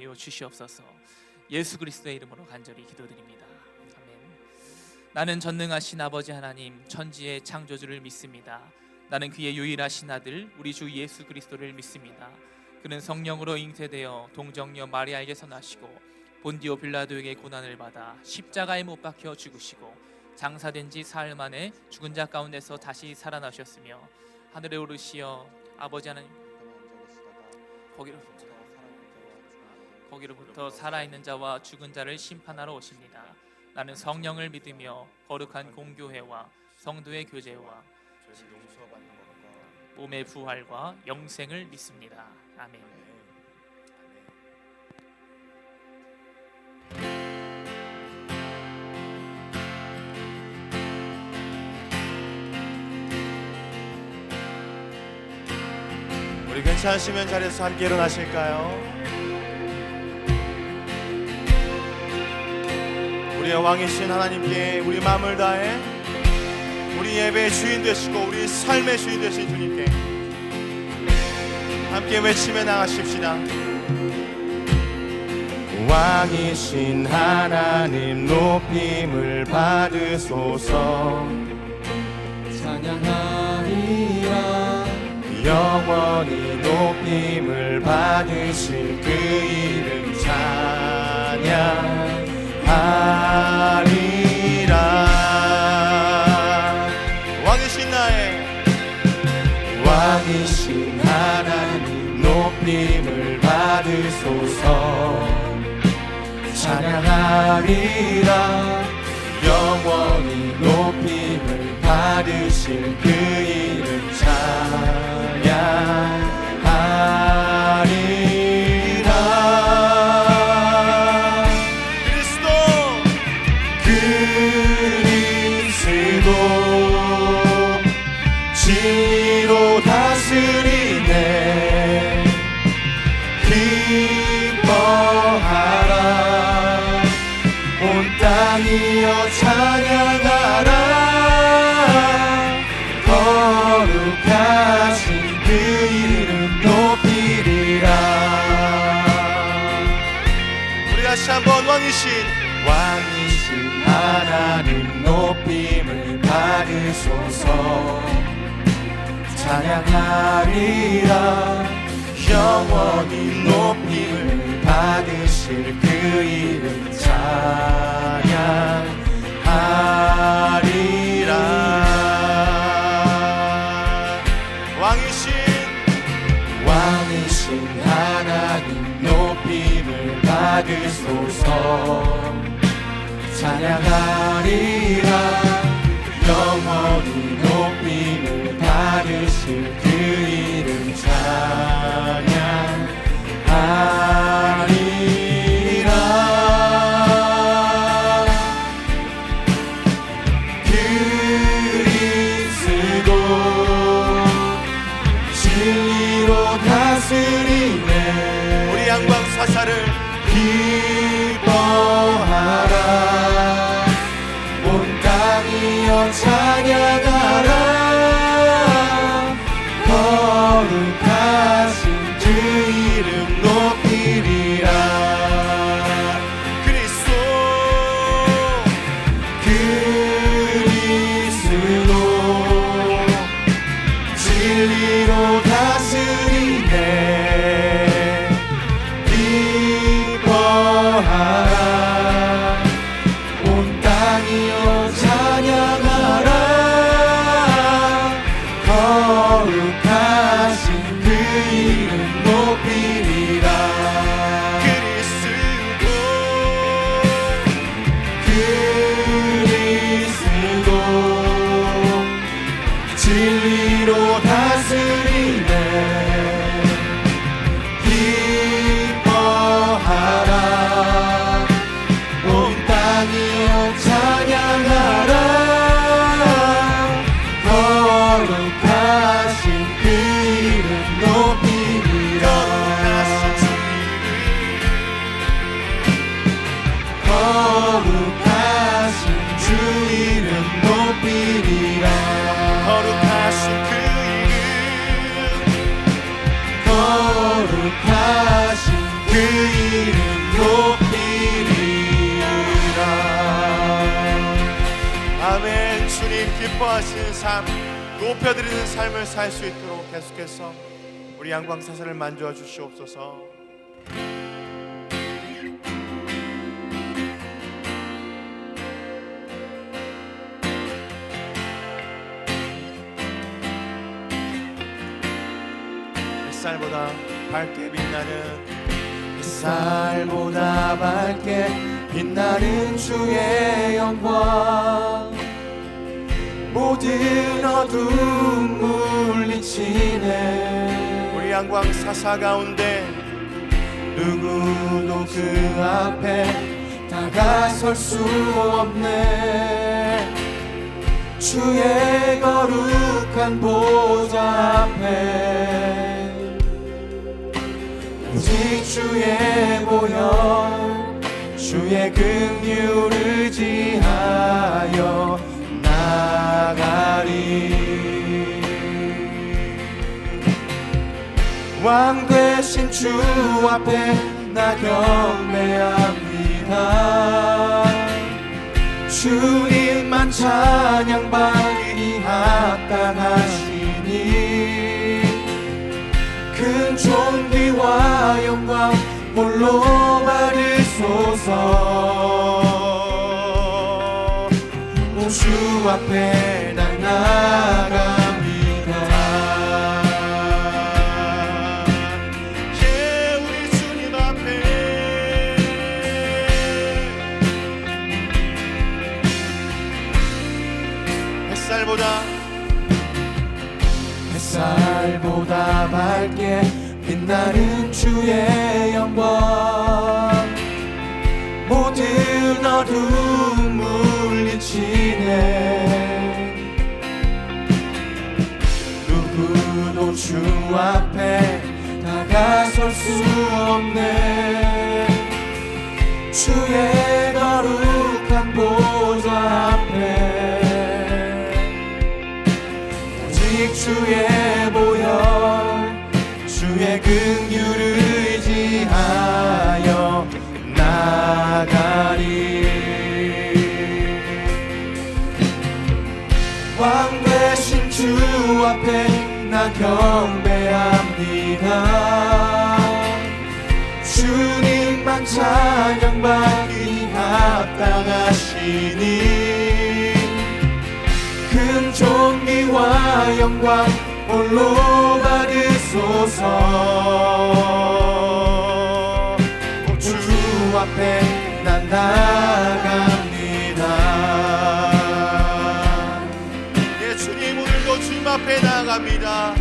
하여 주시옵소서. 예수 그리스도의 이름으로 간절히 기도드립니다. 아멘. 나는 전능하신 아버지 하나님, 천지의 창조주를 믿습니다. 나는 그의 유일하신 아들 우리 주 예수 그리스도를 믿습니다. 그는 성령으로 잉태되어 동정녀 마리아에게서 나시고 본디오 빌라도에게 고난을 받아 십자가에 못 박혀 죽으시고 장사된 지 사흘 만에 죽은 자 가운데서 다시 살아나셨으며 하늘에 오르시어 아버지 하나님 거기로부터 살아있는 자와 죽은 자를 심판하러 오십니다. 나는 성령을 믿으며 거룩한 공교회와 성도의 교제와 몸의 부활과 영생을 믿습니다. 아멘. 우리 괜찮으시면 자리에서 함께 일어나실까요? 우리의 왕이신 하나님께 우리 마음을 다해 우리 예배의 주인 되시고 우리 삶의 주인 되신 주님께 함께 외치며 나가십시다. 왕이신 하나님 높임을 받으소서. 찬양하리라. 영원히 높임을 받으실 그 이름 찬양하리라. 왕이신 하나님 높임을 받으소서. 찬양하리라. 영원히 높임을 받으실 그 이름 찬양하리라. 그리스도 진리로 다스리네. 기뻐하라. 온 땅이여 찬양하라. 거룩하신 그 이름 높이리라. 우리 다시 한번 왕이신 하나님 높임을 받으소서. 찬양하리라. 영원히 높임을 받으실 그 이름 찬양하리라. 왕이신 하나님 높임을 받으소서. 찬양하리라. 영원히 높임을 받으실 그 이름 찬양하리라. 그리스도 진리로 다스리네. 우리 양광 사사를 기뻐하라. 온 땅이여 찬양하라. 거룩하신 주 이름 높이리라. 그리스도 진리로 다스리네. 기뻐하라. 온 땅이여 찬양하라. 거룩하신 그 이름 높이리라. 그리스도 진리로 다스리네. 기뻐하라. 온 땅이여 찬양하라. 거룩하신 그 이름 높이리라. 거룩하신 주 이름 높이리라. 거룩하신 그 이름. 거룩하신 그 이름 높이리라. 아멘. 주님 기뻐하시는 삶, 높여드리는 삶을 살 수 있도록 계속해서 우리 양광사사를 만져와 주시옵소서. 햇살보다 밝게 빛나는, 햇살보다 밝게 빛나는 주의 영광, 모든 어둠 물리치네. 우리 양광사사 가운데 누구도 그 앞에 다가설 수 없네. 주의 거룩한 보좌 앞에 오직 주의 보혈, 주의 긍휼을 의지하여 나가리. 왕 되신 주 앞에 나 경배합니다. 주님만 찬양받기 합당하시니 큰 존귀와 영광 홀로 받으소서. 주 앞에 난 나갑니다. 우리 주님 앞에 햇살보다 밝게 빛나는 주의 영광, 모든 어둠 물리치네. 누구도 주 앞에 다가설 수 없네. 주의 거룩한 보좌 앞에 오직 주의 보혈, 주의 긍휼을 의지하여 나가리. 왕 되신 주 앞에 나 경배합니다. 주님만 찬양받기 합당하시니 큰 존귀와 영광 홀로 받으소서. 주 앞에 난 나갑니다. 예, 주님 오늘도 주님 앞에 나아갑니다.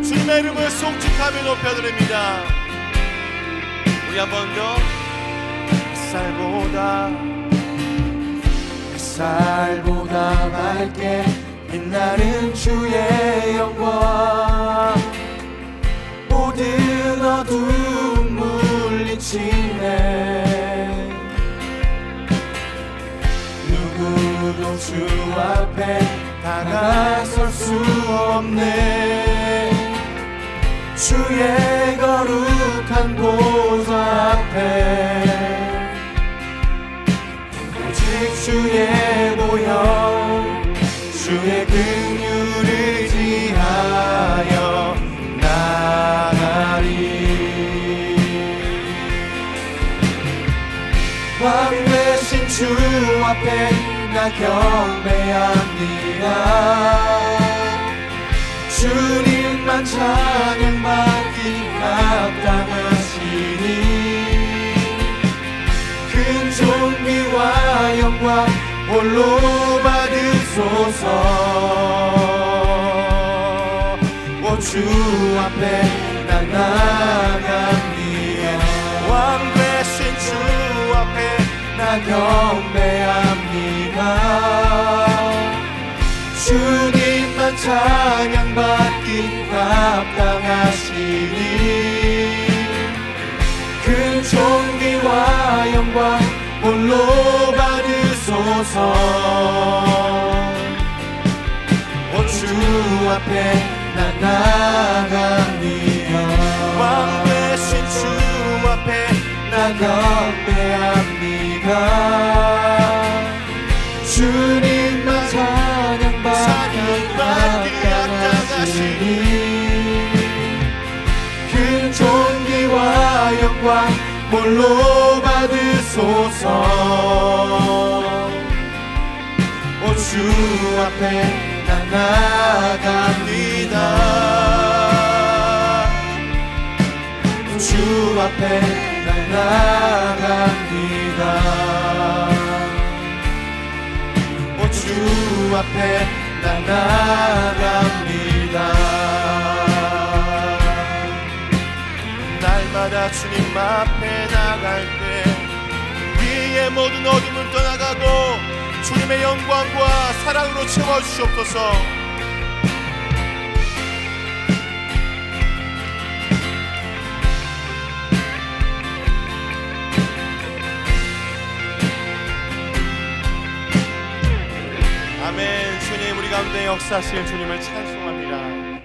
주님의 이름을 송축하며 높여드립니다. 우리 한 번 더. 햇살보다 밝게 빛나는 주의 영광, 모든 어둠 물리치네. 누구도 주 앞에 다가설 수 없네. 주의 거룩한 보좌 앞에 오직 주의 보혈, 주의 긍휼을 의지하여 나가리. 왕 되신 주 앞에 나 경배합니다. 주님만 찬양받기 합당하시니 큰 존귀와 영광 홀로 받으소서. 오 주 앞에 난 나갑니다. 왕 되신 주 앞에 나 경배합니다. 주님만 찬양받기 합당하시니 큰 존귀와 영광 홀로 받으소서. 오 주 앞에 난 나갑니다. 왕 되신 주 앞에 나 경배합니다. 주님만 찬양받기 합당하시니 큰 존귀와 영광 몰로 받으소서. 오 주 앞에 난 나아갑니다. 주 앞에 난 나아갑니다. 오 주 앞에 난 나아갑니다. 날마다 주님 앞에 나갈 때 우리의 모든 어둠을 떠나가고 주님의 영광과 사랑으로 채워주시옵소서. 아멘. 주님 우리 가운데 역사하실 주님을 찬송합니다.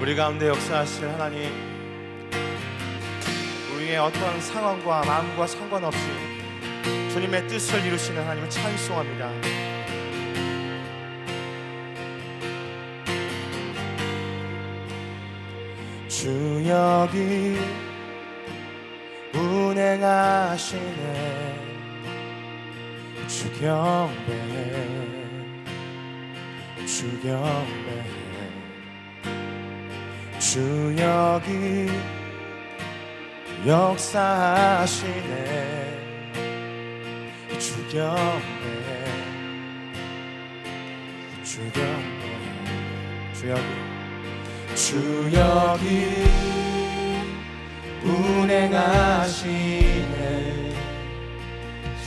우리 가운데 역사하실 하나님, 우리의 어떤 상황과 마음과 상관없이 주님의 뜻을 이루시는 하나님을 찬송합니다. 주 여기 운행하시네. 주 경배해, 주 경배해. 주 여기 역사하시네. 주 경배해, 주 경배해. 주 여기, 주 여기 운행하시네.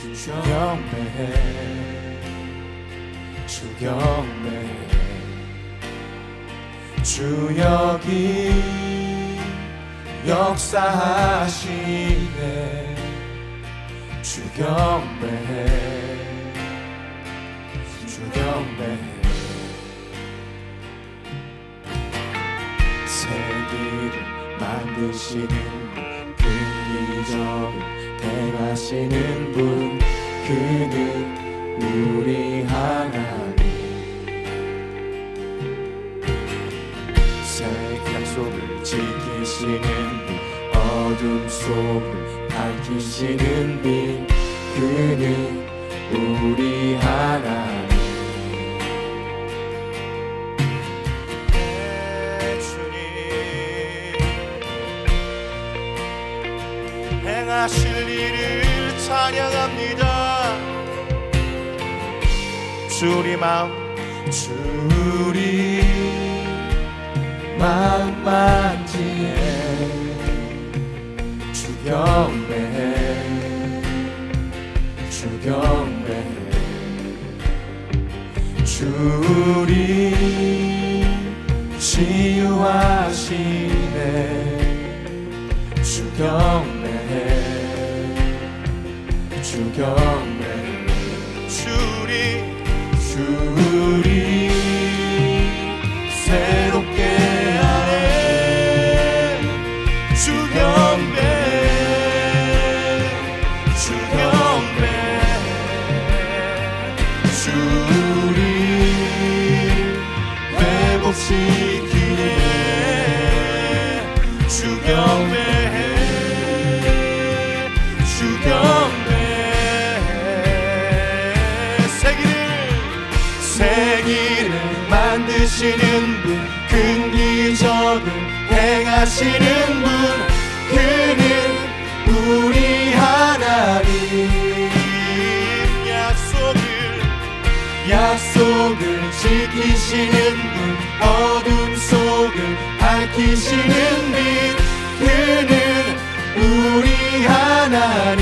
주 경배해, 주 경배해. 주 여기 역사하시네. 주 경배해, 주 경배해. 세계를 만드시는 그 기적을 행하시는 분, 그는 우리 하나님. 약속을 지키시는 분, 어둠 속을 밝히시는 빛, 그는 우리 하나님. 주님 행하실 일을 찬양합니다. 주리 마음, 주리 마음 만지네. 주 경배해, 주 경배해. 주리 치유하시네. 주 경배해, 주 경배해. 주리 새롭게 시키네. 주 경배해, 주 경배해. 세기를 만드시는 분, 큰 기적을 행하시는 분, 그는 우리 하나님. 약속을 지키시는 분, 어둠 속을 밝히시는 빛, 그는 우리 하나님.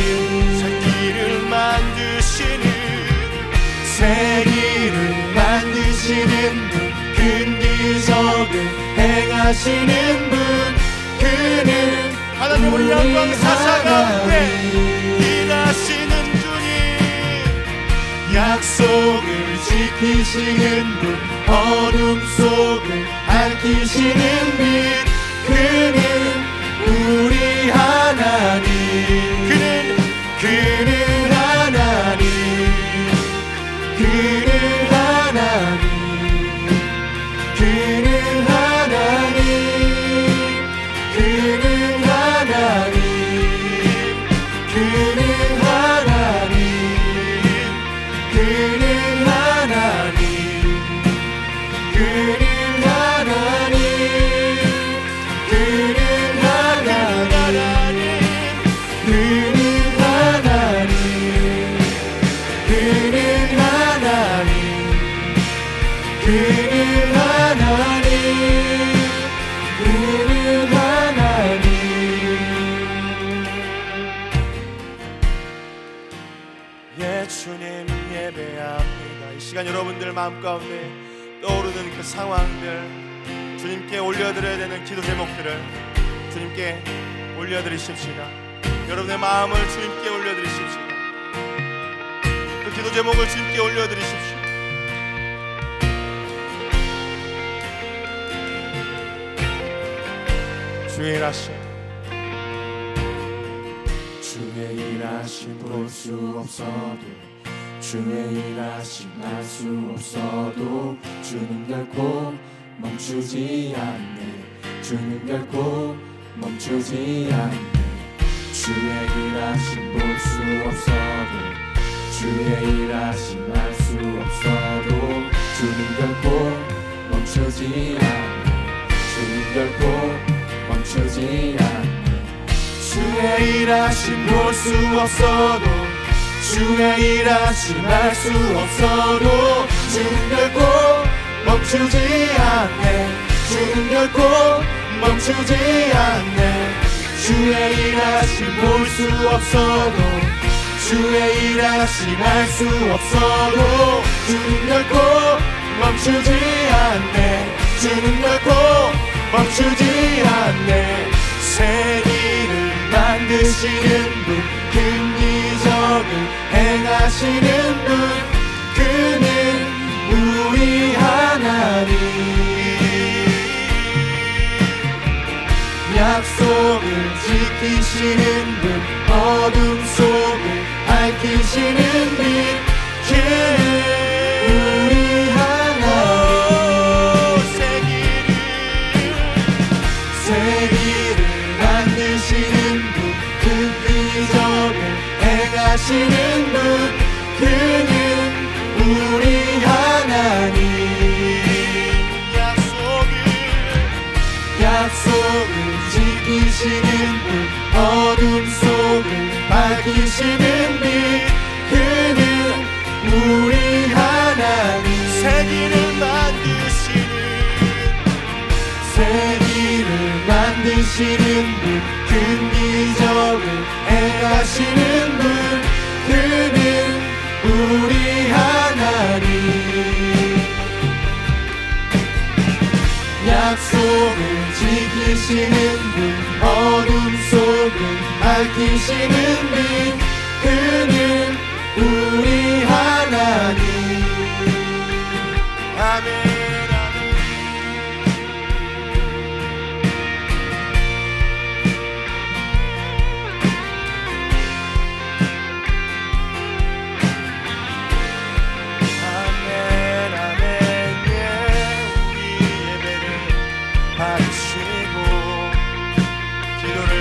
세기를 만드시는 분, 큰 기적을 행하시는 분, 그는 하나님을 영광 사사 가운데 일하시는 주님, 약속을 지키시는 분, 어둠 속을 밝히시는 빛, 그는 우리 하나님, 그는 하나님, 그는 하나님, 그는 하나님, 그는 하나님, 그는 하나님, 그는 하나님, 그는 하나님, 그는 하나님, 그는 하나님, 그는 하나님, 그는 하나님, 그는 하나님. 예, 주님 예배합니다. 이 시간 여러분들 마음 가운데 떠오르는 그 상황들, 주님께 올려드려야 되는 기도 제목들을 주님께 올려드리십시다. 여러분의 마음을 주님께 올려드리십시다. 그 기도 제목을 주님께 올려드리십시오. 주의 일하심, 주의 일하심 볼 수 없어도, 주의 일하심 알 수 없어도, 주는 결코 멈추지 않네, 주는 결코 멈추지 않네. 주의 일하심 볼 수 없어도, 주의 일하심 알 수 없어도, 주는 결코 멈추지 않네, 주는 결코 멈추지 않네. 주의 일하심 볼 수 없어도, 주의 일하심 알 수 없어도, 주는 결코 멈추지 않네, 주는 결코 멈추지 않네. 주의 일하심 볼 수 없어도, 주의 일하심 알 수 없어도, 주는 결코 멈추지 않네, 주는 결코 멈추지 않네. 세기를 만드시는 분, 큰 기적을 행하시는 분, 그는 우리 하나님. 약속을 지키시는 분, 어둠 속을 밝히시는 빛, 그는 우리 하나님. 세기를 만드시는 분, 큰 기적을 행하시는 분, 그는 우리 하나님. 약속을 지키시는 분, 어둠 속을 밝히시는 빛, 그는 우리 하나님. 세기를 만드시는 분, 큰 기적을 행하시는 분, 그는 우리 하나님. 약속을 지키시는 분, 어둠 속을 밝히시는 빛, 그는 우리 하나님. 아멘.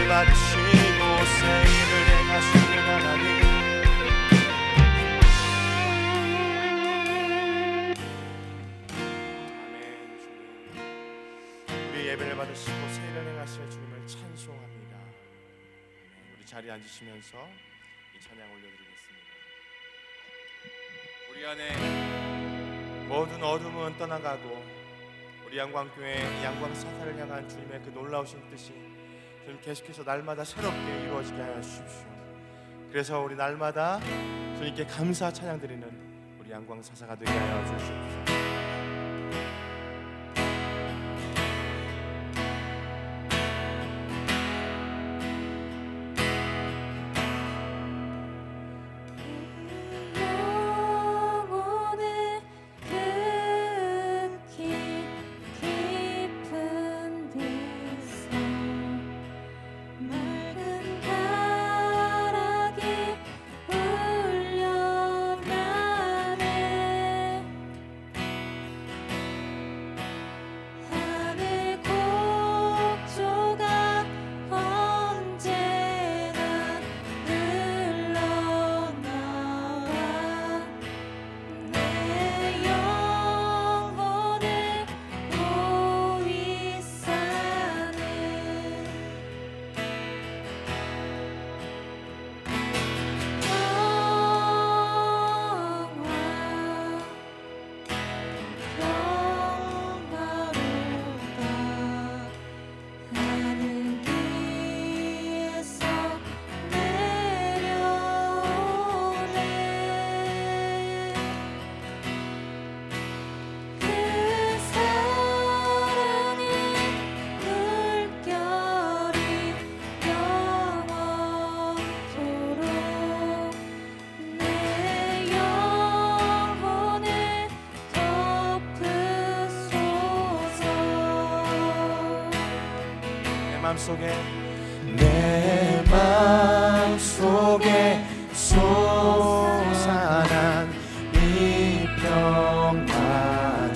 마치고 새 일을 행하시는 하나님. 아멘. 주님, 우리 예배를 받으시고 새 일을 행하실 주님을 찬송합니다. 우리 자리에 앉으시면서 이 찬양 올려드리겠습니다. 우리 안에 모든 어둠은 떠나가고, 우리 양광교회 양광 사사를 향한 주님의 그 놀라우신 뜻이 주님 계속해서 날마다 새롭게 이루어지게 하여 주십시오. 그래서 우리 날마다 주님께 감사 찬양 드리는 우리 양광 사사가 되게 하여 주십시오. 마음속에 내 마음속에 솟아난 이 평안이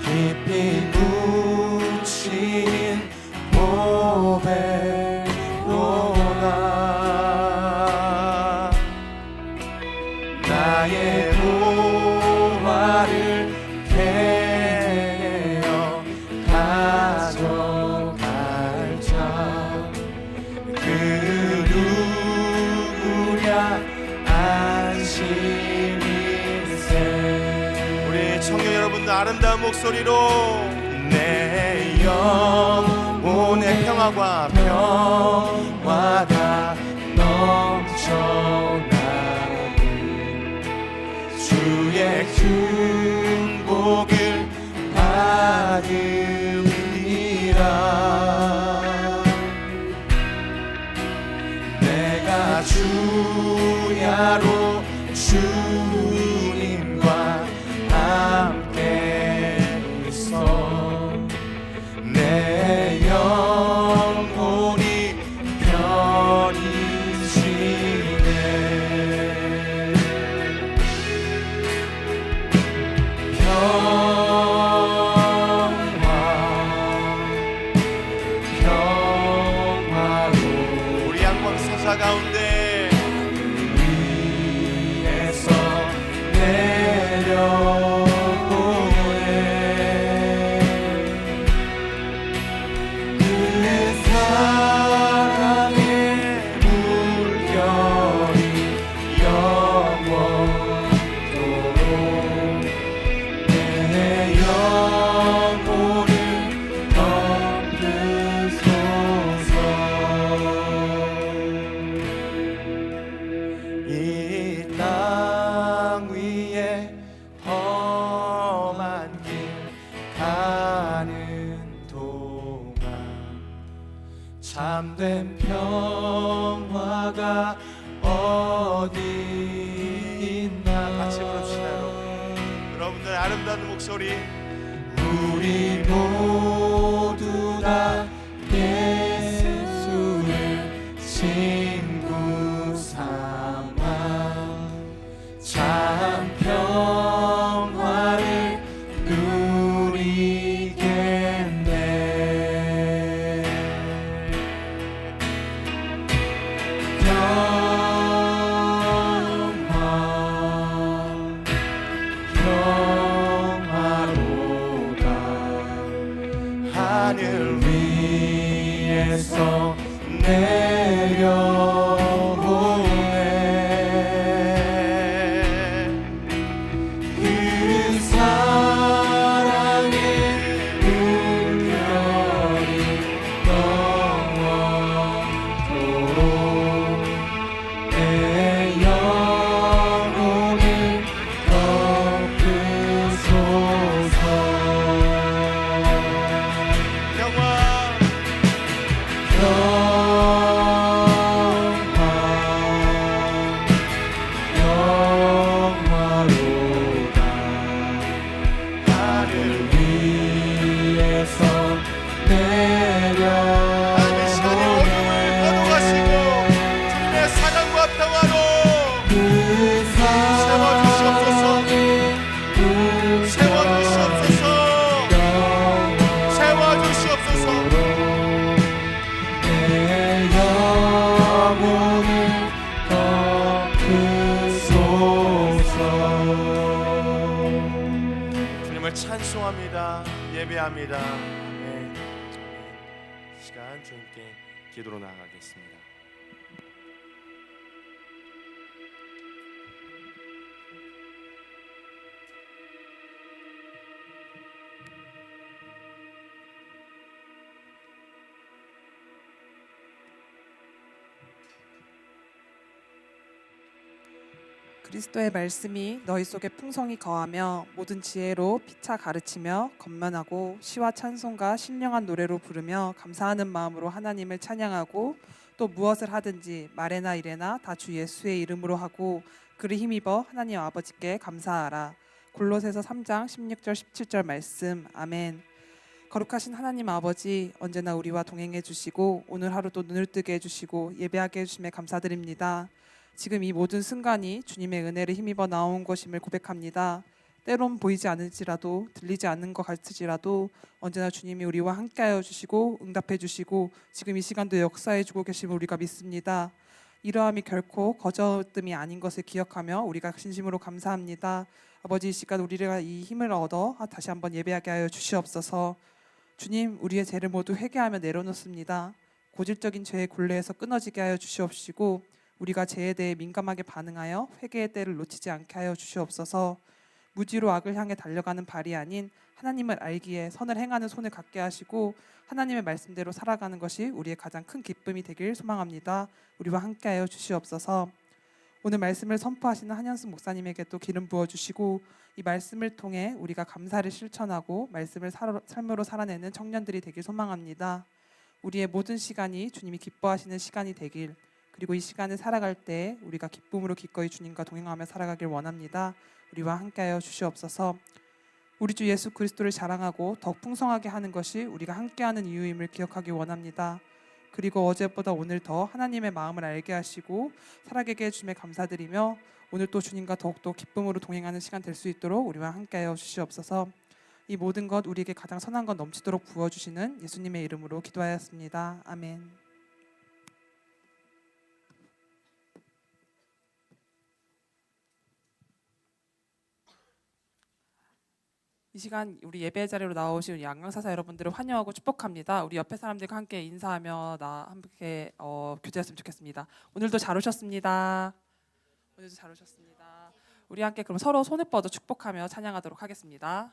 깊이 묻힌 보배로다. 나의 보화를 캐내어 가져갈 자 그 누구랴 안심일세. 우리 청년 여러분들 아름다운 목소리로 내 영혼의 평화가 넘쳐나는 주의 큰 복을 받으리라. 내가 주야로 주님과 함께 있어 내 영혼이 편히 쉬네. 평화로 우리 양광 사사 가운데 위에서 내려오네. 그 사랑의 물결이 영원토록 내 영혼을 덮으소서. 이 땅 위에 험한 길 가는 동안 참된 평화가 어디 있나. 같이 부릅시다, 여러분들 아름다운 목소리 우리 모두 다 예수를 친구 삼아 참 평화를 누리겠네. 평화로다. 하늘 위에서 내려오네. 그 사랑의 물결이 영원토록 내 영혼을 덮으소서. 평화 평화로다. 하늘 위에서 하나님의 시간의 어둠을 거둬가시고 주님의 사랑과 평화로 그 세워주시옵소서. 세워주시옵소서. 세워주시옵소서. 내 영혼을 덮으소서. 주님을 찬송합니다. 예배합니다. 아멘. 시간 주님께 기도로 나아가겠습니다. 그리스도의 말씀이 너희 속에 풍성히 거하며 모든 지혜로 피차 가르치며 건면하고 시와 찬송과 신령한 노래로 부르며 감사하는 마음으로 하나님을 찬양하고 또 무엇을 하든지 말에나 일에나 다 주 예수의 이름으로 하고 그를 힘입어 하나님 아버지께 감사하라. 골로새서 3장 16절 17절 말씀. 아멘. 거룩하신 하나님 아버지, 언제나 우리와 동행해 주시고 오늘 하루도 눈을 뜨게 해주시고 예배하게 해주심에 감사드립니다. 지금 이 모든 순간이 주님의 은혜를 힘입어 나온 것임을 고백합니다. 때론 보이지 않을지라도 들리지 않는 것 같을지라도 언제나 주님이 우리와 함께하여 주시고 응답해 주시고 지금 이 시간도 역사해 주고 계심을 우리가 믿습니다. 이러함이 결코 거저뜸이 아닌 것을 기억하며 우리가 진심으로 감사합니다. 아버지, 이 시간 우리가 이 힘을 얻어 다시 한번 예배하게 하여 주시옵소서. 주님, 우리의 죄를 모두 회개하며 내려놓습니다. 고질적인 죄의 굴레에서 끊어지게 하여 주시옵시고 우리가 죄에 대해 민감하게 반응하여 회개의 때를 놓치지 않게 하여 주시옵소서. 무지로 악을 향해 달려가는 발이 아닌 하나님을 알기에 선을 행하는 손을 갖게 하시고 하나님의 말씀대로 살아가는 것이 우리의 가장 큰 기쁨이 되길 소망합니다. 우리와 함께하여 주시옵소서. 오늘 말씀을 선포하시는 한현숙 목사님에게 또 기름 부어주시고 이 말씀을 통해 우리가 감사를 실천하고 말씀을 삶으로 살아내는 청년들이 되길 소망합니다. 우리의 모든 시간이 주님이 기뻐하시는 시간이 되길, 그리고 이 시간을 살아갈 때 우리가 기쁨으로 기꺼이 주님과 동행하며 살아가길 원합니다. 우리와 함께하여 주시옵소서. 우리 주 예수 그리스도를 자랑하고 더욱 풍성하게 하는 것이 우리가 함께하는 이유임을 기억하기 원합니다. 그리고 어제보다 오늘 더 하나님의 마음을 알게 하시고 살아가게 해주심에 감사드리며 오늘 또 주님과 더욱더 기쁨으로 동행하는 시간 될 수 있도록 우리와 함께하여 주시옵소서. 이 모든 것 우리에게 가장 선한 것 넘치도록 부어주시는 예수님의 이름으로 기도하였습니다. 아멘. 이 시간 우리 예배 자리로 나오신 양강사사 여러분들을 환영하고 축복합니다. 우리 옆에 사람들과 함께 인사하며 함께 교제했으면 좋겠습니다. 오늘도 잘 오셨습니다. 오늘도 잘 오셨습니다. 우리 함께 그럼 서로 손을 뻗어 축복하며 찬양하도록 하겠습니다.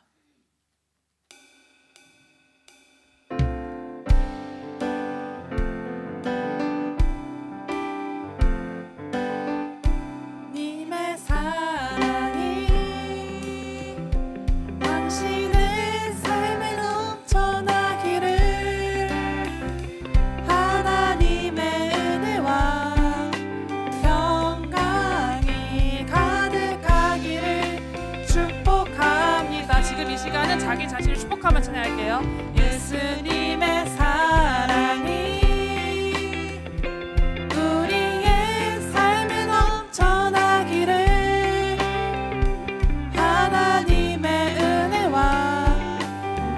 님의 사랑이 당신의 삶에 넘쳐나기를, 하나님의 은혜와 평강이 가득하기를 축복합니다. 지금 이 시간은 자기 자신을 축복하며 찬양할게요. 예수님의 사랑이 우리의 삶에 넘쳐나기를, 하나님의 은혜와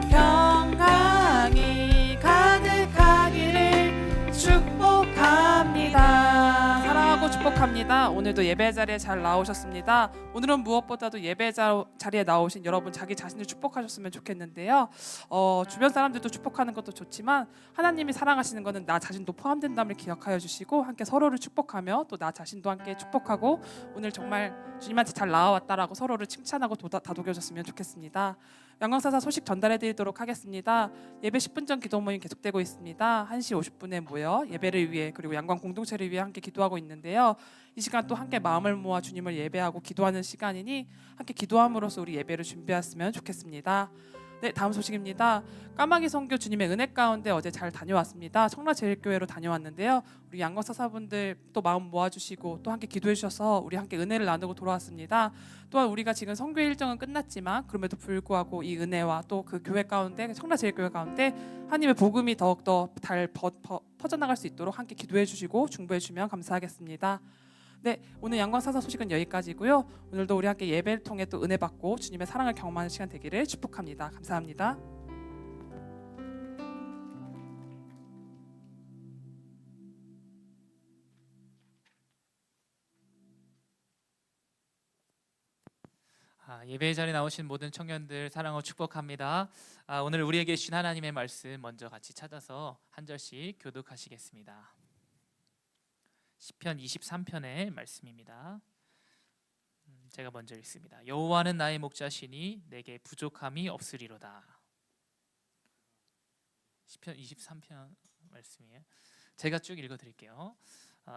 평강이 가득하기를 축복합니다. 사랑하고 축복합니다. 오늘도 예배 자리에 잘 나오셨습니다. 오늘은 무엇보다도 예배 자리에 나오신 여러분 자기 자신을 축복하셨으면 좋겠는데요. 주변 사람들도 축복하는 것도 좋지만 하나님이 사랑하시는 것은 나 자신도 포함된다를 기억하여 주시고 함께 서로를 축복하며 또 나 자신도 함께 축복하고 오늘 정말 주님한테 잘 나와왔다라고 서로를 칭찬하고 다독여줬으면 좋겠습니다. 양광사사 소식 전달해 드리도록 하겠습니다. 예배 10분 전 기도 모임 계속되고 있습니다. 1시 50분에 모여 예배를 위해 그리고 양광 공동체를 위해 함께 기도하고 있는데요. 이 시간 또 함께 마음을 모아 주님을 예배하고 기도하는 시간이니 함께 기도함으로써 우리 예배를 준비했으면 좋겠습니다. 네, 다음 소식입니다. 까마귀 선교 주님의 은혜 가운데 어제 잘 다녀왔습니다. 청라제일교회로 다녀왔는데요. 우리 양광사사분들 또 마음 모아주시고 또 함께 기도해 주셔서 우리 함께 은혜를 나누고 돌아왔습니다. 또한 우리가 지금 선교 일정은 끝났지만 그럼에도 불구하고 이 은혜와 또 그 교회 가운데 청라제일교회 가운데 하나님의 복음이 더욱더 잘 퍼져나갈 수 있도록 함께 기도해 주시고 중보해 주시면 감사하겠습니다. 네, 오늘 양광사사 소식은 여기까지고요. 오늘도 우리 함께 예배를 통해 또 은혜 받고 주님의 사랑을 경험하는 시간 되기를 축복합니다. 감사합니다. 예배 자리에 나오신 모든 청년들 사랑하고 축복합니다. 오늘 우리에게 주신 하나님의 말씀 먼저 같이 찾아서 한 절씩 교독하시겠습니다. 시편 23편의 말씀입니다. 제가 먼저 읽습니다. 여호와는 나의 목자시니 내게 부족함이 없으리로다. 시편 23편 말씀이에요. 제가 쭉 읽어드릴게요.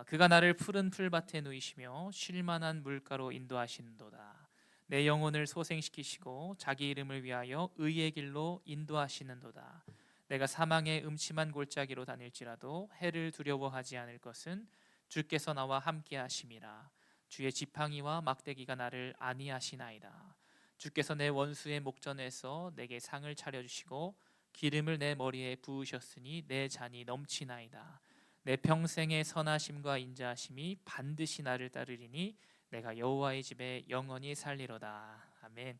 그가 나를 푸른 풀밭에 누이시며 쉴만한 물가로 인도하시는도다. 내 영혼을 소생시키시고 자기 이름을 위하여 의의 길로 인도하시는도다. 내가 사망의 음침한 골짜기로 다닐지라도 해를 두려워하지 않을 것은 주께서 나와 함께 하심이라. 주의 지팡이와 막대기가 나를 안위하시나이다. 주께서 내 원수의 목전에서 내게 상을 차려주시고 기름을 내 머리에 부으셨으니 내 잔이 넘치나이다. 내 평생의 선하심과 인자하심이 반드시 나를 따르리니 내가 여호와의 집에 영원히 살리로다. 아멘.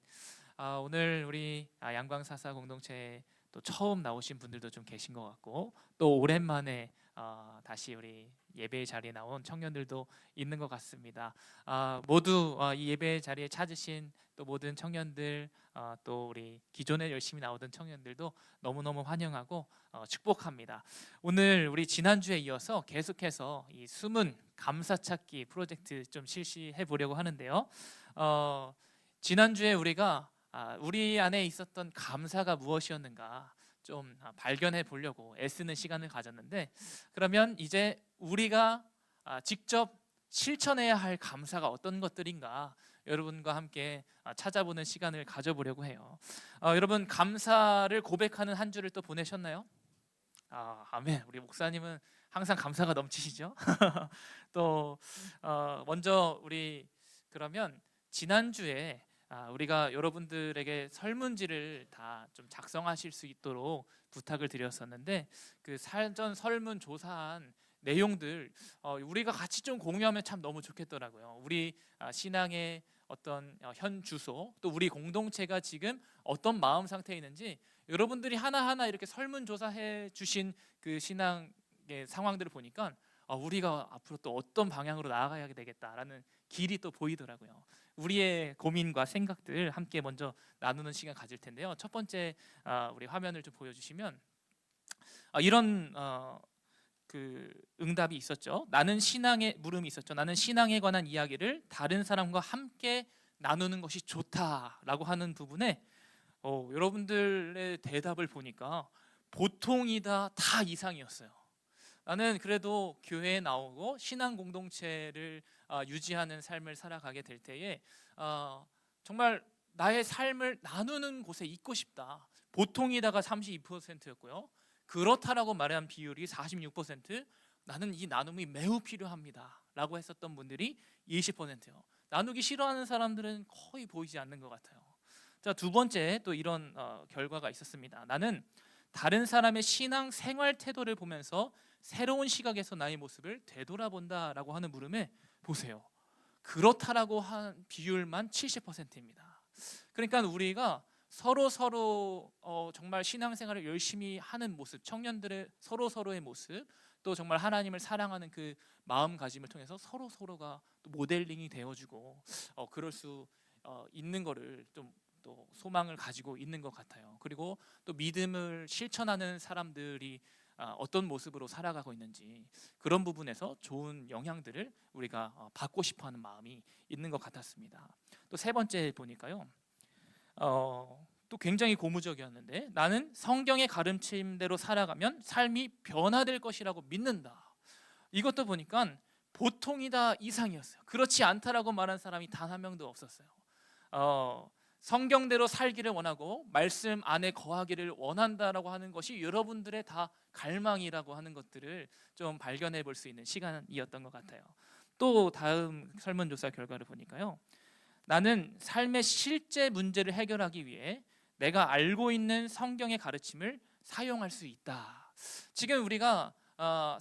오늘 우리 양광사사 공동체에 또 처음 나오신 분들도 좀 계신 것 같고, 또 오랜만에 다시 우리 예배 자리에 나온 청년들도 있는 것 같습니다. 모두 이 예배 자리에 찾으신 또 모든 청년들, 또 우리 기존에 열심히 나오던 청년들도 너무너무 환영하고 축복합니다. 오늘 우리 지난주에 이어서 계속해서 이 숨은 감사찾기 프로젝트 좀 실시해 보려고 하는데요. 지난주에 우리가 우리 안에 있었던 감사가 무엇이었는가 좀 발견해 보려고 애쓰는 시간을 가졌는데, 그러면 이제 우리가 직접 실천해야 할 감사가 어떤 것들인가 여러분과 함께 찾아보는 시간을 가져보려고 해요. 여러분, 감사를 고백하는 한 주를 또 보내셨나요? 아멘. 우리 목사님은 항상 감사가 넘치시죠? 또 먼저 우리 그러면 지난주에 우리가 여러분들에게 설문지를 다 좀 작성하실 수 있도록 부탁을 드렸었는데, 그 사전 설문 조사한 내용들 우리가 같이 좀 공유하면 참 너무 좋겠더라고요. 우리 신앙의 어떤 현 주소, 또 우리 공동체가 지금 어떤 마음 상태에 있는지 여러분들이 하나하나 이렇게 설문조사해 주신 그 신앙의 상황들을 보니까 우리가 앞으로 또 어떤 방향으로 나아가야 되겠다라는 길이 또 보이더라고요. 우리의 고민과 생각들 함께 먼저 나누는 시간 가질 텐데요. 첫 번째 우리 화면을 좀 보여주시면 이런 그 응답이 있었죠. 나는 신앙의 물음이 있었죠. 나는 신앙에 관한 이야기를 다른 사람과 함께 나누는 것이 좋다라고 하는 부분에 여러분들의 대답을 보니까 보통이다 다 이상이었어요. 나는 그래도 교회에 나오고 신앙 공동체를 유지하는 삶을 살아가게 될 때에 정말 나의 삶을 나누는 곳에 있고 싶다. 보통이다가 32%였고요. 그렇다라고 말한 비율이 46%, 나는 이 나눔이 매우 필요합니다 라고 했었던 분들이 20%요. 나누기 싫어하는 사람들은 거의 보이지 않는 것 같아요. 자, 두 번째 또 이런 결과가 있었습니다. 나는 다른 사람의 신앙 생활 태도를 보면서 새로운 시각에서 나의 모습을 되돌아본다라고 하는 물음에 보세요. 그렇다라고 한 비율만 70%입니다. 그러니까 우리가 서로 정말 신앙생활을 열심히 하는 모습, 청년들의 서로의 모습, 또 정말 하나님을 사랑하는 그 마음가짐을 통해서 서로가 또 모델링이 되어주고 그럴 수 있는 거를 좀 또 소망을 가지고 있는 것 같아요. 그리고 또 믿음을 실천하는 사람들이 어떤 모습으로 살아가고 있는지 그런 부분에서 좋은 영향들을 우리가 받고 싶어하는 마음이 있는 것 같았습니다. 또 세 번째 보니까요. 또 굉장히 고무적이었는데, 나는 성경의 가르침대로 살아가면 삶이 변화될 것이라고 믿는다. 이것도 보니까 보통이다 이상이었어요. 그렇지 않다라고 말한 사람이 단 한 명도 없었어요. 성경대로 살기를 원하고 말씀 안에 거하기를 원한다라고 하는 것이 여러분들의 다 갈망이라고 하는 것들을 좀 발견해 볼 수 있는 시간이었던 것 같아요. 또 다음 설문조사 결과를 보니까요. 나는 삶의 실제 문제를 해결하기 위해 내가 알고 있는 성경의 가르침을 사용할 수 있다. 지금 우리가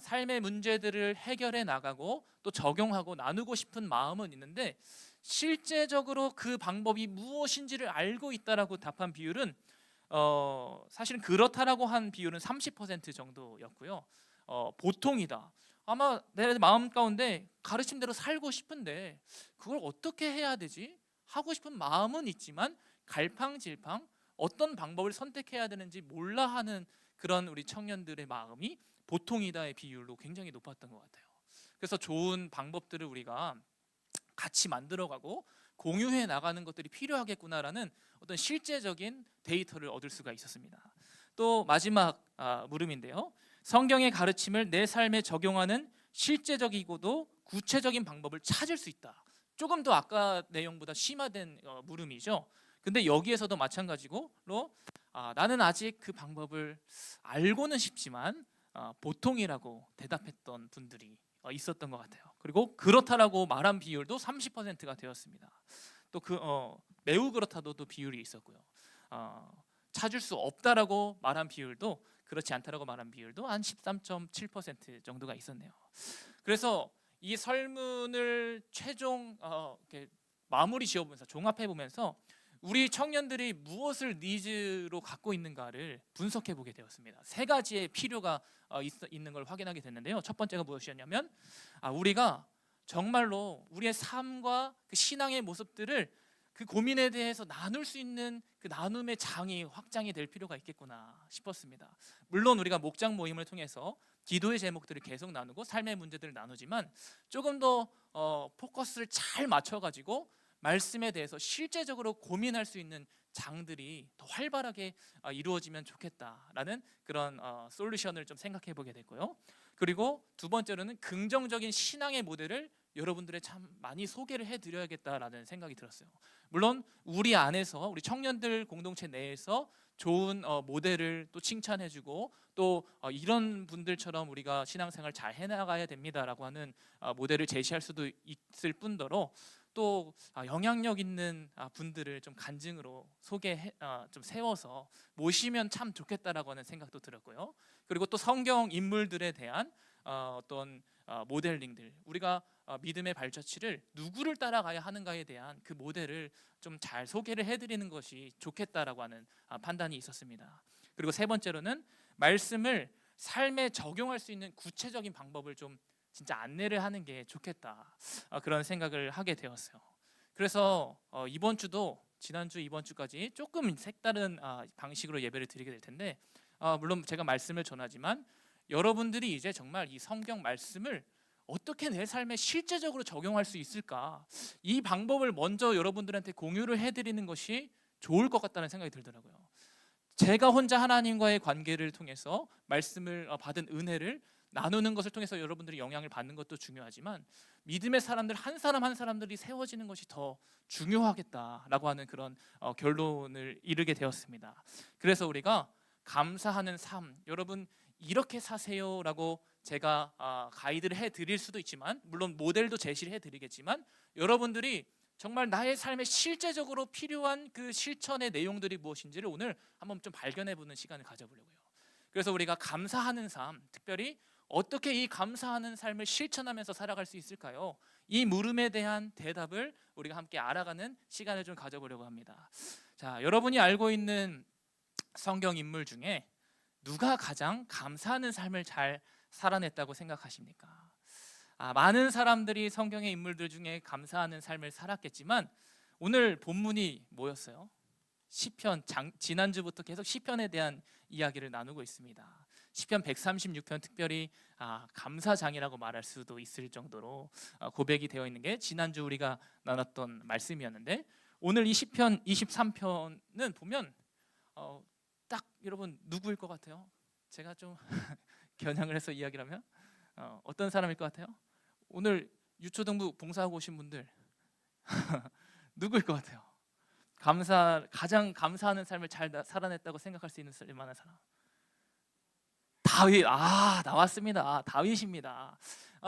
삶의 문제들을 해결해 나가고 또 적용하고 나누고 싶은 마음은 있는데, 실제적으로 그 방법이 무엇인지를 알고 있다라고 답한 비율은 사실은 그렇다라고 한 비율은 30% 정도였고요. 보통이다. 아마 내 마음 가운데 가르침대로 살고 싶은데 그걸 어떻게 해야 되지? 하고 싶은 마음은 있지만 갈팡질팡 어떤 방법을 선택해야 되는지 몰라 하는 그런 우리 청년들의 마음이 보통이다의 비율로 굉장히 높았던 것 같아요. 그래서 좋은 방법들을 우리가 같이 만들어가고 공유해 나가는 것들이 필요하겠구나라는 어떤 실제적인 데이터를 얻을 수가 있었습니다. 또 마지막 물음인데요. 성경의 가르침을 내 삶에 적용하는 실제적이고도 구체적인 방법을 찾을 수 있다. 조금 더 아까 내용보다 심화된 물음이죠. 근데 여기에서도 마찬가지로 나는 아직 그 방법을 알고는 싶지만 보통이라고 대답했던 분들이 있었던 것 같아요. 그리고 그렇다라고 말한 비율도 30%가 되었습니다. 또 매우 그렇다도 또 비율이 있었고요. 찾을 수 없다라고 말한 비율도 그렇지 않다라고 말한 비율도 한 13.7% 정도가 있었네요. 그래서 이 설문을 최종 이렇게 마무리 지어보면서 종합해 보면서 우리 청년들이 무엇을 니즈로 갖고 있는가를 분석해 보게 되었습니다. 세 가지의 필요가 있는 걸 확인하게 됐는데요. 첫 번째가 무엇이었냐면 우리가 정말로 우리의 삶과 그 신앙의 모습들을 그 고민에 대해서 나눌 수 있는 그 나눔의 장이 확장이 될 필요가 있겠구나 싶었습니다. 물론 우리가 목장 모임을 통해서 기도의 제목들을 계속 나누고 삶의 문제들을 나누지만 조금 더 포커스를 잘 맞춰가지고 말씀에 대해서 실제적으로 고민할 수 있는 장들이 더 활발하게 이루어지면 좋겠다라는 그런 솔루션을 좀 생각해 보게 됐고요. 그리고 두 번째로는 긍정적인 신앙의 모델을 여러분들의 참 많이 소개를 해드려야겠다라는 생각이 들었어요. 물론 우리 안에서 우리 청년들 공동체 내에서 좋은 모델을 또 칭찬해주고 또 이런 분들처럼 우리가 신앙생활 잘 해나가야 됩니다라고 하는 모델을 제시할 수도 있을 뿐더러 또 영향력 있는 분들을 좀 간증으로 좀 세워서 모시면 참 좋겠다라고 하는 생각도 들었고요. 그리고 또 성경 인물들에 대한 어떤 모델링들, 우리가 믿음의 발자취를 누구를 따라가야 하는가에 대한 그 모델을 좀 잘 소개를 해드리는 것이 좋겠다라고 하는 판단이 있었습니다. 그리고 세 번째로는 말씀을 삶에 적용할 수 있는 구체적인 방법을 좀 진짜 안내를 하는 게 좋겠다, 그런 생각을 하게 되었어요. 그래서 이번 주도 지난주 이번 주까지 조금 색다른 방식으로 예배를 드리게 될 텐데 물론 제가 말씀을 전하지만 여러분들이 이제 정말 이 성경 말씀을 어떻게 내 삶에 실제적으로 적용할 수 있을까, 이 방법을 먼저 여러분들한테 공유를 해드리는 것이 좋을 것 같다는 생각이 들더라고요. 제가 혼자 하나님과의 관계를 통해서 말씀을 받은 은혜를 나누는 것을 통해서 여러분들이 영향을 받는 것도 중요하지만 믿음의 사람들 한 사람 한 사람들이 세워지는 것이 더 중요하겠다라고 하는 그런 결론을 이르게 되었습니다. 그래서 우리가 감사하는 삶, 여러분 이렇게 사세요라고 제가 가이드를 해드릴 수도 있지만 물론 모델도 제시를 해드리겠지만 여러분들이 정말 나의 삶에 실제적으로 필요한 그 실천의 내용들이 무엇인지를 오늘 한번 좀 발견해보는 시간을 가져보려고요. 그래서 우리가 감사하는 삶, 특별히 어떻게 이 감사하는 삶을 실천하면서 살아갈 수 있을까요? 이 물음에 대한 대답을 우리가 함께 알아가는 시간을 좀 가져보려고 합니다. 자, 여러분이 알고 있는 성경 인물 중에 누가 가장 감사하는 삶을 잘 살아냈다고 생각하십니까? 많은 사람들이 성경의 인물들 중에 감사하는 삶을 살았겠지만 오늘 본문이 뭐였어요? 시편, 지난주부터 계속 시편에 대한 이야기를 나누고 있습니다. 시편 136편 특별히 감사장이라고 말할 수도 있을 정도로 고백이 되어 있는 게 지난주 우리가 나눴던 말씀이었는데 오늘 이 시편 23편은 보면 딱 여러분 누구일 것 같아요? 제가 좀 겨냥을 해서 이야기를 하면 어떤 사람일 것 같아요? 오늘 유초등부 봉사하고 오신 분들 누구일 것 같아요? 가장 감사하는 삶을 잘 살아냈다고 생각할 수 있는 만한 사람, 다윗. 나왔습니다. 다윗입니다.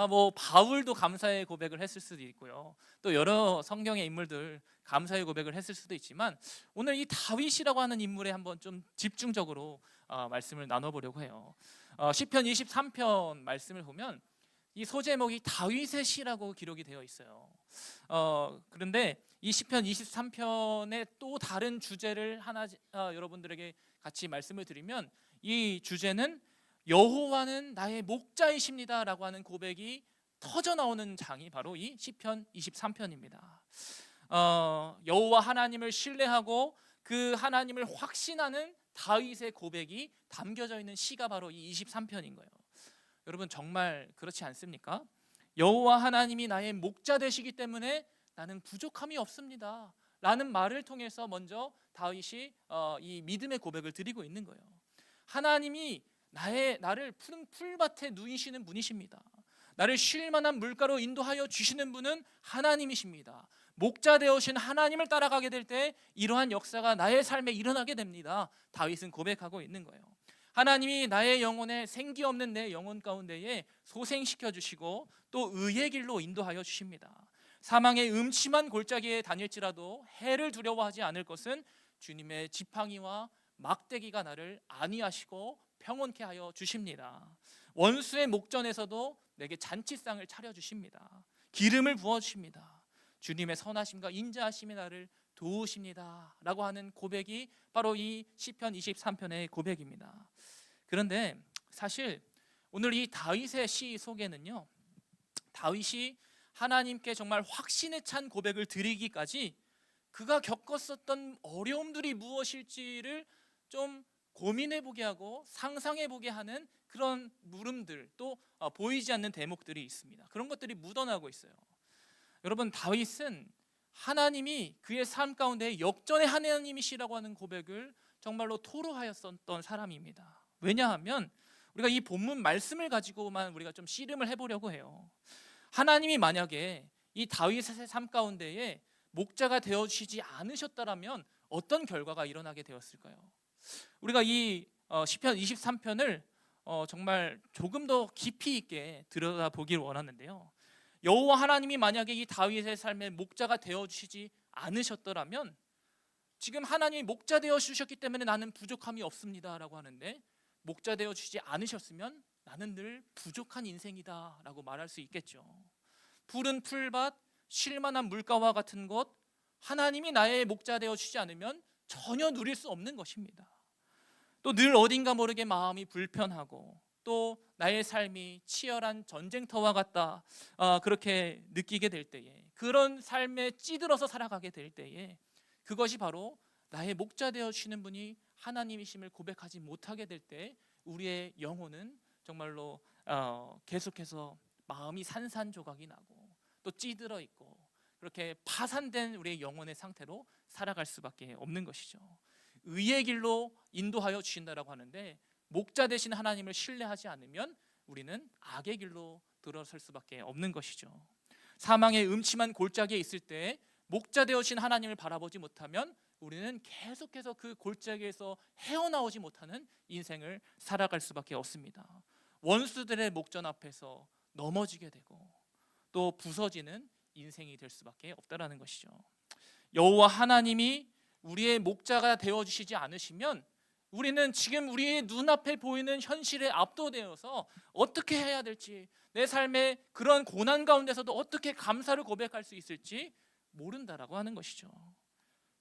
뭐 바울도 감사의 고백을 했을 수도 있고요. 또 여러 성경의 인물들 감사의 고백을 했을 수도 있지만 오늘 이 다윗이라고 하는 인물에 한번 좀 집중적으로 말씀을 나눠보려고 해요. 시편 23편 말씀을 보면 이 소제목이 다윗의 시라고 기록이 되어 있어요. 그런데 이 시편 23편의 또 다른 주제를 하나 여러분들에게 같이 말씀을 드리면 이 주제는 여호와는 나의 목자이십니다라고 하는 고백이 터져 나오는 장이 바로 이 시편 23편입니다. 여호와 하나님을 신뢰하고 그 하나님을 확신하는 다윗의 고백이 담겨져 있는 시가 바로 이 23편인 거예요. 여러분 정말 그렇지 않습니까? 여호와 하나님이 나의 목자 되시기 때문에 나는 부족함이 없습니다 라는 말을 통해서 먼저 다윗이 이 믿음의 고백을 드리고 있는 거예요. 하나님이 나를 푸른 풀밭에 누이시는 분이십니다. 나를 쉴 만한 물가로 인도하여 주시는 분은 하나님이십니다. 목자 되어신 하나님을 따라가게 될 때 이러한 역사가 나의 삶에 일어나게 됩니다. 다윗은 고백하고 있는 거예요. 하나님이 나의 영혼에 생기 없는 내 영혼 가운데에 소생시켜 주시고 또 의의 길로 인도하여 주십니다. 사망의 음침한 골짜기에 다닐지라도 해를 두려워하지 않을 것은 주님의 지팡이와 막대기가 나를 안위하시고 평온케 하여 주십니다. 원수의 목전에서도 내게 잔치상을 차려 주십니다. 기름을 부어 주십니다. 주님의 선하심과 인자하심이 나를 도우십니다 라고 하는 고백이 바로 이 시편 23편의 고백입니다. 그런데 사실 오늘 이 다윗의 시 속에는요, 다윗이 하나님께 정말 확신에 찬 고백을 드리기까지 그가 겪었었던 어려움들이 무엇일지를 좀 고민해 보게 하고 상상해 보게 하는 그런 물음들, 또 보이지 않는 대목들이 있습니다. 그런 것들이 묻어나고 있어요. 여러분, 다윗은 하나님이 그의 삶 가운데 역전의 하나님이시라고 하는 고백을 정말로 토로하였었던 사람입니다. 왜냐하면 우리가 이 본문 말씀을 가지고만 우리가 좀 씨름을 해보려고 해요. 하나님이 만약에 이 다윗의 삶 가운데에 목자가 되어주시지 않으셨다면 어떤 결과가 일어나게 되었을까요? 우리가 이 시편 23편을 정말 조금 더 깊이 있게 들여다보길 원하는데요, 여호와 하나님이 만약에 이 다윗의 삶에 목자가 되어주시지 않으셨더라면, 지금 하나님이 목자 되어주셨기 때문에 나는 부족함이 없습니다 라고 하는데, 목자 되어주시지 않으셨으면 나는 늘 부족한 인생이다 라고 말할 수 있겠죠. 푸른 풀밭, 쉴만한 물가와 같은 것, 하나님이 나의 목자 되어주시지 않으면 전혀 누릴 수 없는 것입니다. 또 늘 어딘가 모르게 마음이 불편하고, 또 나의 삶이 치열한 전쟁터와 같다, 그렇게 느끼게 될 때에, 그런 삶에 찌들어서 살아가게 될 때에, 그것이 바로 나의 목자 되어주시는 분이 하나님이심을 고백하지 못하게 될 때 우리의 영혼은 정말로 계속해서 마음이 산산조각이 나고 또 찌들어 있고 그렇게 파산된 우리의 영혼의 상태로 살아갈 수밖에 없는 것이죠. 의의 길로 인도하여 주신다라고 하는데, 목자 되신 하나님을 신뢰하지 않으면 우리는 악의 길로 들어설 수밖에 없는 것이죠. 사망의 음침한 골짜기에 있을 때 목자 되어신 하나님을 바라보지 못하면 우리는 계속해서 그 골짜기에서 헤어나오지 못하는 인생을 살아갈 수밖에 없습니다. 원수들의 목전 앞에서 넘어지게 되고 또 부서지는 인생이 될 수밖에 없다라는 것이죠. 여호와 하나님이 우리의 목자가 되어주시지 않으시면 우리는 지금 우리의 눈앞에 보이는 현실에 압도되어서 어떻게 해야 될지, 내 삶의 그런 고난 가운데서도 어떻게 감사를 고백할 수 있을지 모른다라고 하는 것이죠.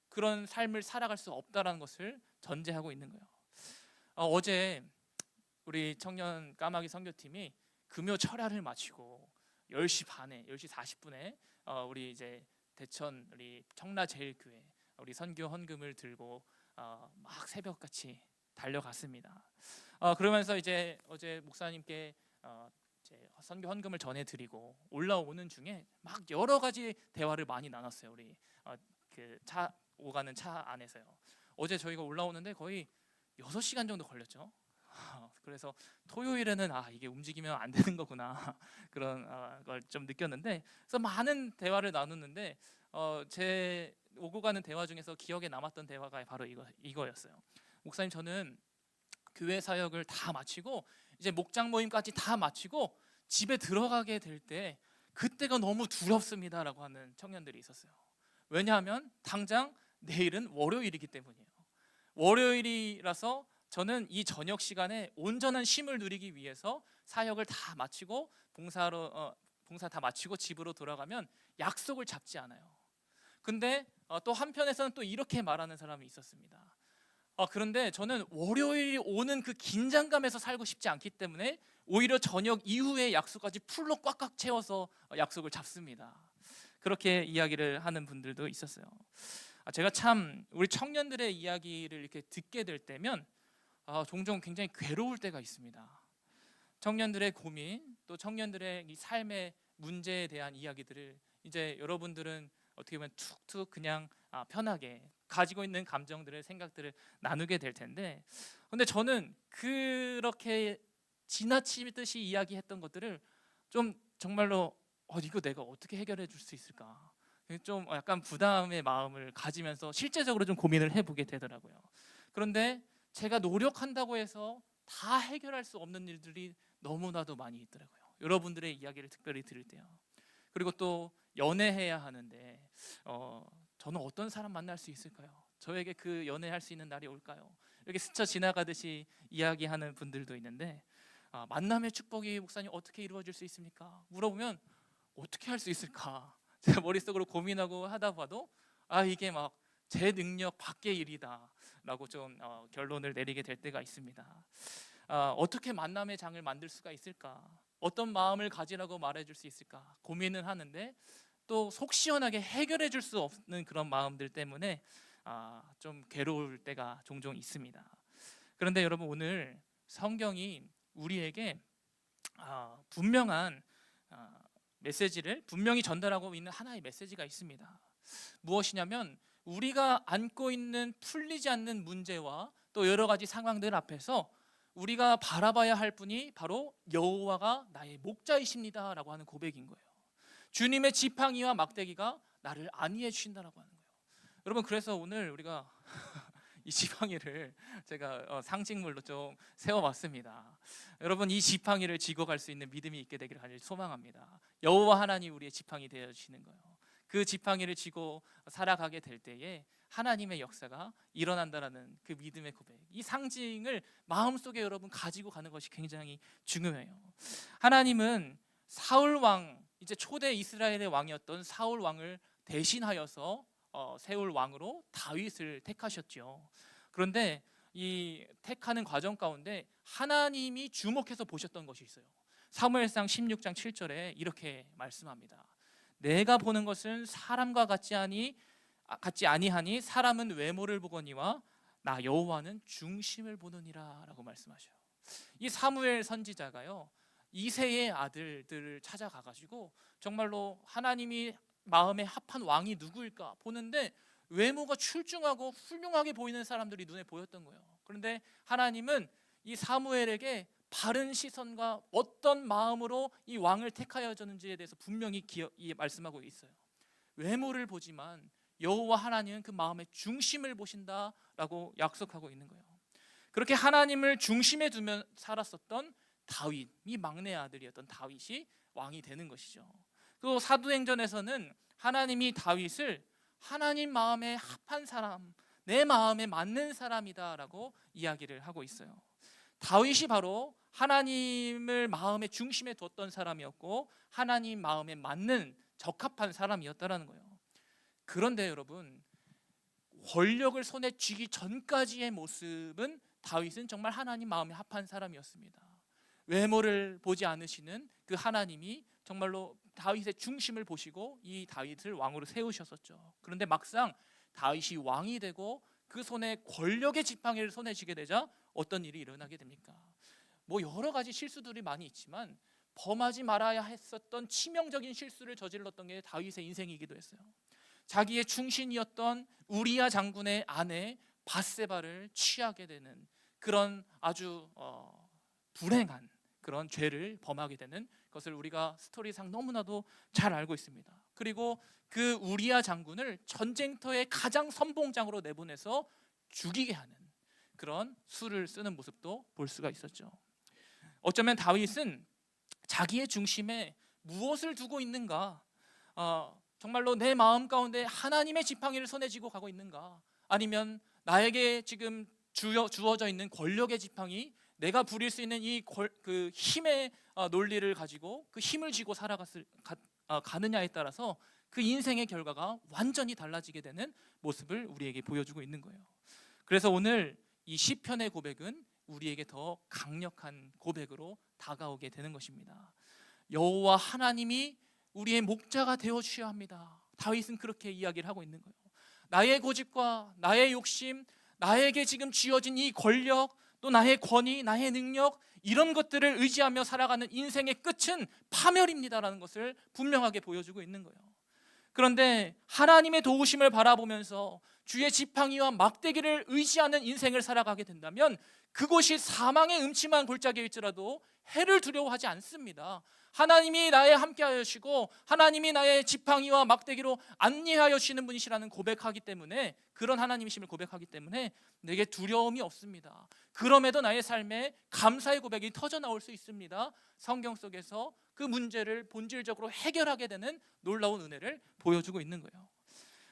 그런 삶을 살아갈 수 없다라는 것을 전제하고 있는 거예요. 어제 우리 청년 까마귀 선교팀이 금요 철야를 마치고 10시 반에 10시 40분에 우리 이제 대천 우리 청라제일교회 우리 선교 헌금을 들고 막 새벽같이 달려갔습니다. 그러면서 이제 어제 목사님께 이제 선교 헌금을 전해드리고 올라오는 중에 막 여러 가지 대화를 많이 나눴어요. 우리 그 차 오가는 차 안에서요. 어제 저희가 올라오는데 거의 6시간 정도 걸렸죠. 그래서 토요일에는 이게 움직이면 안 되는 거구나 그런 걸 좀 느꼈는데, 그래서 많은 대화를 나눴는데 제 오고 가는 대화 중에서 기억에 남았던 대화가 바로 이거였어요. 목사님, 저는 교회 사역을 다 마치고 이제 목장 모임까지 다 마치고 집에 들어가게 될 때 그때가 너무 두렵습니다라고 하는 청년들이 있었어요. 왜냐하면 당장 내일은 월요일이기 때문이에요. 월요일이라서 저는 이 저녁 시간에 온전한 쉼을 누리기 위해서 사역을 다 마치고 봉사 다 마치고 집으로 돌아가면 약속을 잡지 않아요. 근데 또 한편에서는 또 이렇게 말하는 사람이 있었습니다. 그런데 저는 월요일이 오는 그 긴장감에서 살고 싶지 않기 때문에 오히려 저녁 이후에 약속까지 풀로 꽉꽉 채워서 약속을 잡습니다. 그렇게 이야기를 하는 분들도 있었어요. 제가 참 우리 청년들의 이야기를 이렇게 듣게 될 때면 종종 굉장히 괴로울 때가 있습니다. 청년들의 고민, 또 청년들의 이 삶의 문제에 대한 이야기들을 이제 여러분들은 어떻게 보면 툭툭 그냥 편하게 가지고 있는 감정들을, 생각들을 나누게 될 텐데, 근데 저는 그렇게 지나치듯이 이야기했던 것들을 좀 정말로 이거 내가 어떻게 해결해 줄 수 있을까, 좀 약간 부담의 마음을 가지면서 실제적으로 좀 고민을 해보게 되더라고요. 그런데 제가 노력한다고 해서 다 해결할 수 없는 일들이 너무나도 많이 있더라고요. 여러분들의 이야기를 특별히 들을 때요. 그리고 또 연애해야 하는데 저는 어떤 사람 만날 수 있을까요? 저에게 그 연애할 수 있는 날이 올까요? 이렇게 스쳐 지나가듯이 이야기하는 분들도 있는데 만남의 축복이 목사님 어떻게 이루어질 수 있습니까? 물어보면 어떻게 할 수 있을까? 제가 머릿속으로 고민하고 하다 봐도 이게 막 제 능력 밖의 일이다라고 좀 결론을 내리게 될 때가 있습니다. 어떻게 만남의 장을 만들 수가 있을까? 어떤 마음을 가지라고 말해줄 수 있을까? 고민을 하는데 또 속 시원하게 해결해 줄 수 없는 그런 마음들 때문에 좀 괴로울 때가 종종 있습니다. 그런데 여러분, 오늘 성경이 우리에게 분명한 메시지를 분명히 전달하고 있는 하나의 메시지가 있습니다. 무엇이냐면 우리가 안고 있는 풀리지 않는 문제와 또 여러 가지 상황들 앞에서 우리가 바라봐야 할 분이 바로 여호와가 나의 목자이십니다라고 하는 고백인 거예요. 주님의 지팡이와 막대기가 나를 안위해 주신다라고 하는 거예요. 여러분, 그래서 오늘 우리가 이 지팡이를 제가 상징물로 좀 세워봤습니다. 여러분, 이 지팡이를 쥐고 갈 수 있는 믿음이 있게 되기를 간절히 소망합니다. 여호와 하나님 우리의 지팡이 되어 주시는 거예요. 그 지팡이를 쥐고 살아가게 될 때에 하나님의 역사가 일어난다라는 그 믿음의 고백, 이 상징을 마음속에 여러분 가지고 가는 것이 굉장히 중요해요. 하나님은 사울 왕, 이제 초대 이스라엘의 왕이었던 사울 왕을 대신하여서 세울 왕으로 다윗을 택하셨죠. 그런데 이 택하는 과정 가운데 하나님이 주목해서 보셨던 것이 있어요. 사무엘상 16장 7절에 이렇게 말씀합니다. 내가 보는 것은 사람과 같지 아니하니 사람은 외모를 보거니와 나 여호와는 중심을 보느니라 라고 말씀하셔요. 이 사무엘 선지자가요, 이새의 아들들을 찾아가가지고 정말로 하나님이 마음에 합한 왕이 누구일까 보는데 외모가 출중하고 훌륭하게 보이는 사람들이 눈에 보였던 거예요. 그런데 하나님은 이 사무엘에게 바른 시선과 어떤 마음으로 이 왕을 택하여졌는지에 대해서 분명히 말씀하고 있어요. 외모를 보지만 여호와 하나님은 그 마음의 중심을 보신다라고 약속하고 있는 거예요. 그렇게 하나님을 중심에 두며 살았었던 다윗, 이 막내 아들이었던 다윗이 왕이 되는 것이죠. 또 사도행전에서는 하나님이 다윗을 하나님 마음에 합한 사람, 내 마음에 맞는 사람이다라고 이야기를 하고 있어요. 다윗이 바로 하나님을 마음의 중심에 뒀던 사람이었고 하나님 마음에 맞는 적합한 사람이었다라는 거예요. 그런데 여러분, 권력을 손에 쥐기 전까지의 모습은 다윗은 정말 하나님 마음에 합한 사람이었습니다. 외모를 보지 않으시는 그 하나님이 정말로 다윗의 중심을 보시고 이 다윗을 왕으로 세우셨었죠. 그런데 막상 다윗이 왕이 되고 그 손에 권력의 지팡이를 손에 쥐게 되자 어떤 일이 일어나게 됩니까? 뭐 여러 가지 실수들이 많이 있지만 범하지 말아야 했었던 치명적인 실수를 저질렀던 게 다윗의 인생이기도 했어요. 자기의 충신이었던 우리야 장군의 아내 밧세바를 취하게 되는 그런 아주 불행한 그런 죄를 범하게 되는 것을 우리가 스토리상 너무나도 잘 알고 있습니다. 그리고 그 우리야 장군을 전쟁터의 가장 선봉장으로 내보내서 죽이게 하는 그런 수를 쓰는 모습도 볼 수가 있었죠. 어쩌면 다윗은 자기의 중심에 무엇을 두고 있는가, 정말로 내 마음 가운데 하나님의 지팡이를 손에 쥐고 가고 있는가, 아니면 나에게 지금 주어져 있는 권력의 지팡이, 내가 부릴 수 있는 그 힘의 논리를 가지고 그 힘을 쥐고 가느냐에 따라서 그 인생의 결과가 완전히 달라지게 되는 모습을 우리에게 보여주고 있는 거예요. 그래서 오늘 이 시편의 고백은 우리에게 더 강력한 고백으로 다가오게 되는 것입니다. 여호와 하나님이 우리의 목자가 되어 주셔야 합니다. 다윗은 그렇게 이야기를 하고 있는 거예요. 나의 고집과 나의 욕심, 나에게 지금 쥐어진 이 권력, 또 나의 권위, 나의 능력, 이런 것들을 의지하며 살아가는 인생의 끝은 파멸입니다라는 것을 분명하게 보여주고 있는 거예요. 그런데 하나님의 도우심을 바라보면서 주의 지팡이와 막대기를 의지하는 인생을 살아가게 된다면 그곳이 사망의 음침한 골짜기일지라도 해를 두려워하지 않습니다. 하나님이 나에 함께하여 주시고 하나님이 나의 지팡이와 막대기로 안니하여 주시는 분이시라는 고백하기 때문에, 그런 하나님이심을 고백하기 때문에 내게 두려움이 없습니다. 그럼에도 나의 삶에 감사의 고백이 터져 나올 수 있습니다. 성경 속에서 그 문제를 본질적으로 해결하게 되는 놀라운 은혜를 보여주고 있는 거예요.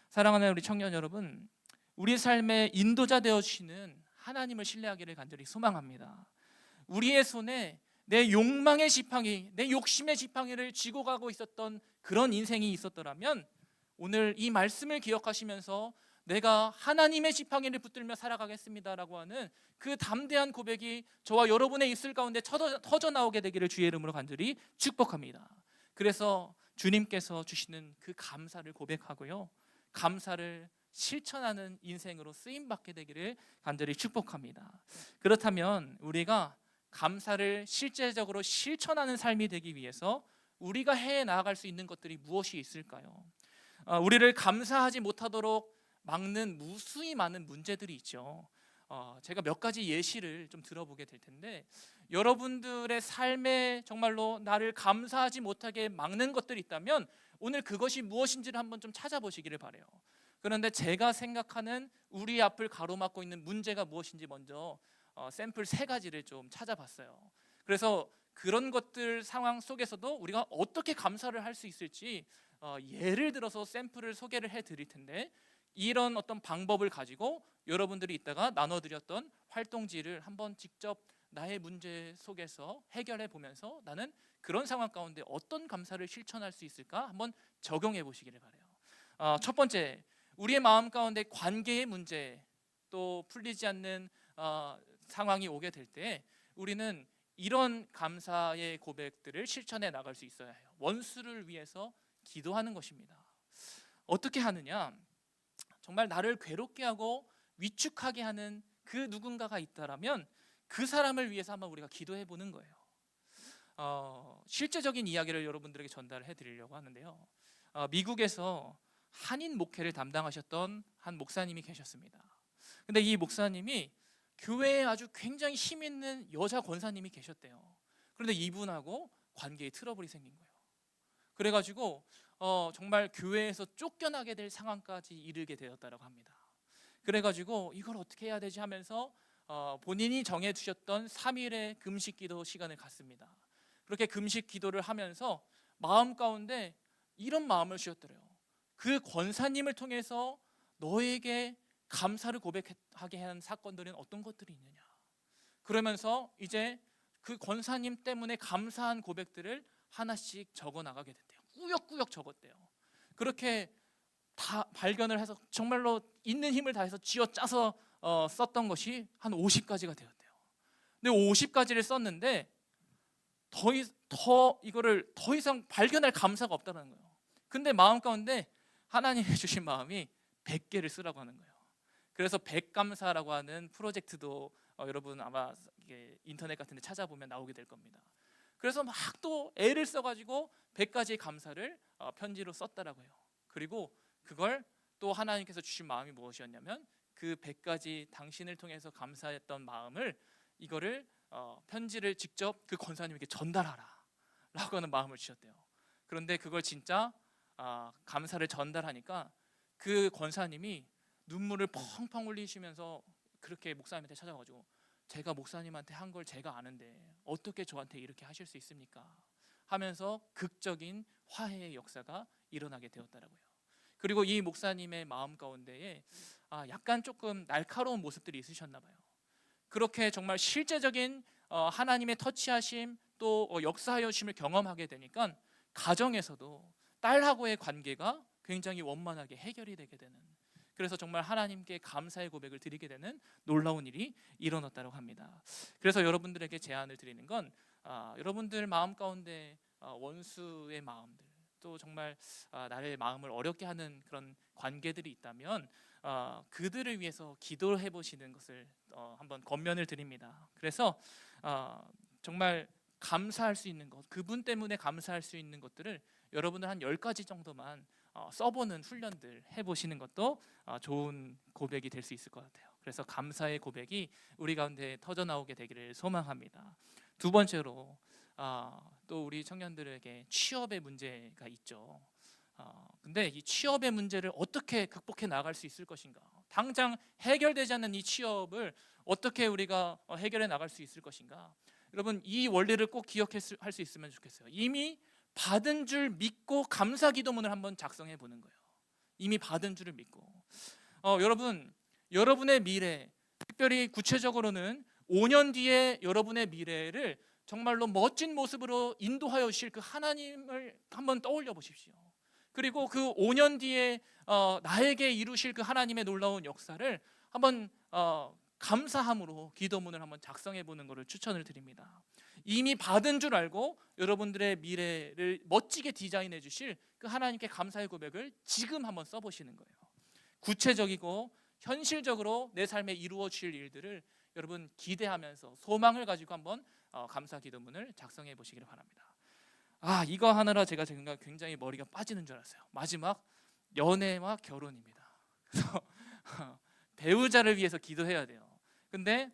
사랑하는 우리 청년 여러분, 우리 삶의 인도자 되어 주시는 하나님을 신뢰하기를 간절히 소망합니다. 우리의 손에 내 욕망의 지팡이, 내 욕심의 지팡이를 쥐고 가고 있었던 그런 인생이 있었더라면 오늘 이 말씀을 기억하시면서 내가 하나님의 지팡이를 붙들며 살아가겠습니다라고 하는 그 담대한 고백이 저와 여러분의 입술 가운데 터져 나오게 되기를 주의 이름으로 간절히 축복합니다. 그래서 주님께서 주시는 그 감사를 고백하고요, 감사를 실천하는 인생으로 쓰임받게 되기를 간절히 축복합니다. 그렇다면 우리가 감사를 실제적으로 실천하는 삶이 되기 위해서 우리가 해 나아갈 수 있는 것들이 무엇이 있을까요? 우리를 감사하지 못하도록 막는 무수히 많은 문제들이 있죠. 제가 몇 가지 예시를 좀 들어보게 될 텐데, 여러분들의 삶에 정말로 나를 감사하지 못하게 막는 것들이 있다면 오늘 그것이 무엇인지를 한번 좀 찾아보시기를 바라요. 그런데 제가 생각하는 우리 앞을 가로막고 있는 문제가 무엇인지 먼저 샘플 3가지를 좀 찾아봤어요. 그래서 그런 것들 상황 속에서도 우리가 어떻게 감사를 할 수 있을지 예를 들어서 샘플을 소개를 해드릴 텐데, 이런 어떤 방법을 가지고 여러분들이 이따가 나눠드렸던 활동지를 한번 직접 나의 문제 속에서 해결해 보면서 나는 그런 상황 가운데 어떤 감사를 실천할 수 있을까 한번 적용해 보시기를 바라요. 첫 번째, 우리의 마음 가운데 관계의 문제 또 풀리지 않는 상황이 오게 될 때 우리는 이런 감사의 고백들을 실천해 나갈 수 있어야 해요. 원수를 위해서 기도하는 것입니다. 어떻게 하느냐? 정말 나를 괴롭게 하고 위축하게 하는 그 누군가가 있다라면 그 사람을 위해서 한번 우리가 기도해 보는 거예요. 실제적인 이야기를 여러분들에게 전달해 드리려고 하는데요. 미국에서 한인 목회를 담당하셨던 한 목사님이 계셨습니다. 근데 이 목사님이 교회에 아주 굉장히 힘 있는 여자 권사님이 계셨대요. 그런데 이분하고 관계에 트러블이 생긴 거예요. 그래가지고 정말 교회에서 쫓겨나게 될 상황까지 이르게 되었다고 합니다. 그래가지고 이걸 어떻게 해야 되지 하면서 본인이 정해주셨던 3일의 금식 기도 시간을 갖습니다. 그렇게 금식 기도를 하면서 마음 가운데 이런 마음을 주셨더래요. 그 권사님을 통해서 너에게 감사를 고백하게 한 사건들은 어떤 것들이 있느냐. 그러면서 이제 그 권사님 때문에 감사한 고백들을 하나씩 적어 나가게 됐대요. 꾸역꾸역 적었대요. 그렇게 다 발견을 해서 정말로 있는 힘을 다해서 쥐어짜서 썼던 것이 한 50가지가 되었대요. 근데 50가지를 썼는데 이거를 더 이상 발견할 감사가 없다는 거예요. 근데 마음 가운데 하나님이 주신 마음이 100개를 쓰라고 하는 거예요. 그래서 100감사라고 하는 프로젝트도 여러분 아마 인터넷 같은 데 찾아보면 나오게 될 겁니다. 그래서 막 또 애를 써가지고 100가지의 감사를 편지로 썼다라고 해요. 그리고 그걸 또 하나님께서 주신 마음이 무엇이었냐면 그 100가지 당신을 통해서 감사했던 마음을 이거를 편지를 직접 그 권사님에게 전달하라 라고 하는 마음을 주셨대요. 그런데 그걸 진짜 감사를 전달하니까 그 권사님이 눈물을 펑펑 흘리시면서 그렇게 목사님한테 찾아가지고 제가 목사님한테 한 걸 제가 아는데 어떻게 저한테 이렇게 하실 수 있습니까? 하면서 극적인 화해의 역사가 일어나게 되었다라고요. 그리고 이 목사님의 마음 가운데에 약간 조금 날카로운 모습들이 있으셨나 봐요. 그렇게 정말 실제적인 하나님의 터치하심 또 역사하여 주심을 경험하게 되니까 가정에서도 딸하고의 관계가 굉장히 원만하게 해결이 되게 되는, 그래서 정말 하나님께 감사의 고백을 드리게 되는 놀라운 일이 일어났다고 합니다. 그래서 여러분들에게 제안을 드리는 건 여러분들 마음 가운데 원수의 마음들 또 정말 나의 마음을 어렵게 하는 그런 관계들이 있다면 그들을 위해서 기도해 보시는 것을 한번 권면을 드립니다. 그래서 정말 감사할 수 있는 것, 그분 때문에 감사할 수 있는 것들을 여러분들 한 10가지 정도만 써보는 훈련들 해보시는 것도 좋은 고백이 될 수 있을 것 같아요. 그래서 감사의 고백이 우리 가운데 터져나오게 되기를 소망합니다. 두 번째로 또 우리 청년들에게 취업의 문제가 있죠. 근데 이 취업의 문제를 어떻게 극복해 나갈 수 있을 것인가? 당장 해결되지 않는 이 취업을 어떻게 우리가 해결해 나갈 수 있을 것인가? 여러분 이 원리를 꼭 기억할 수 있으면 좋겠어요. 이미 받은 줄 믿고 감사 기도문을 한번 작성해 보는 거예요. 이미 받은 줄을 믿고 여러분 여러분의 미래, 특별히 구체적으로는 5년 뒤에 여러분의 미래를 정말로 멋진 모습으로 인도하여 주실 그 하나님을 한번 떠올려 보십시오. 그리고 그 5년 뒤에 나에게 이루실 그 하나님의 놀라운 역사를 한번 감사함으로 기도문을 한번 작성해 보는 것을 추천을 드립니다. 이미 받은 줄 알고 여러분들의 미래를 멋지게 디자인해 주실 그 하나님께 감사의 고백을 지금 한번 써보시는 거예요. 구체적이고 현실적으로 내 삶에 이루어 주실 일들을 여러분 기대하면서 소망을 가지고 한번 감사 기도문을 작성해 보시기를 바랍니다. 이거 하느라 제가 굉장히 머리가 빠지는 줄 알았어요. 마지막 연애와 결혼입니다. 그래서 배우자를 위해서 기도해야 돼요. 근데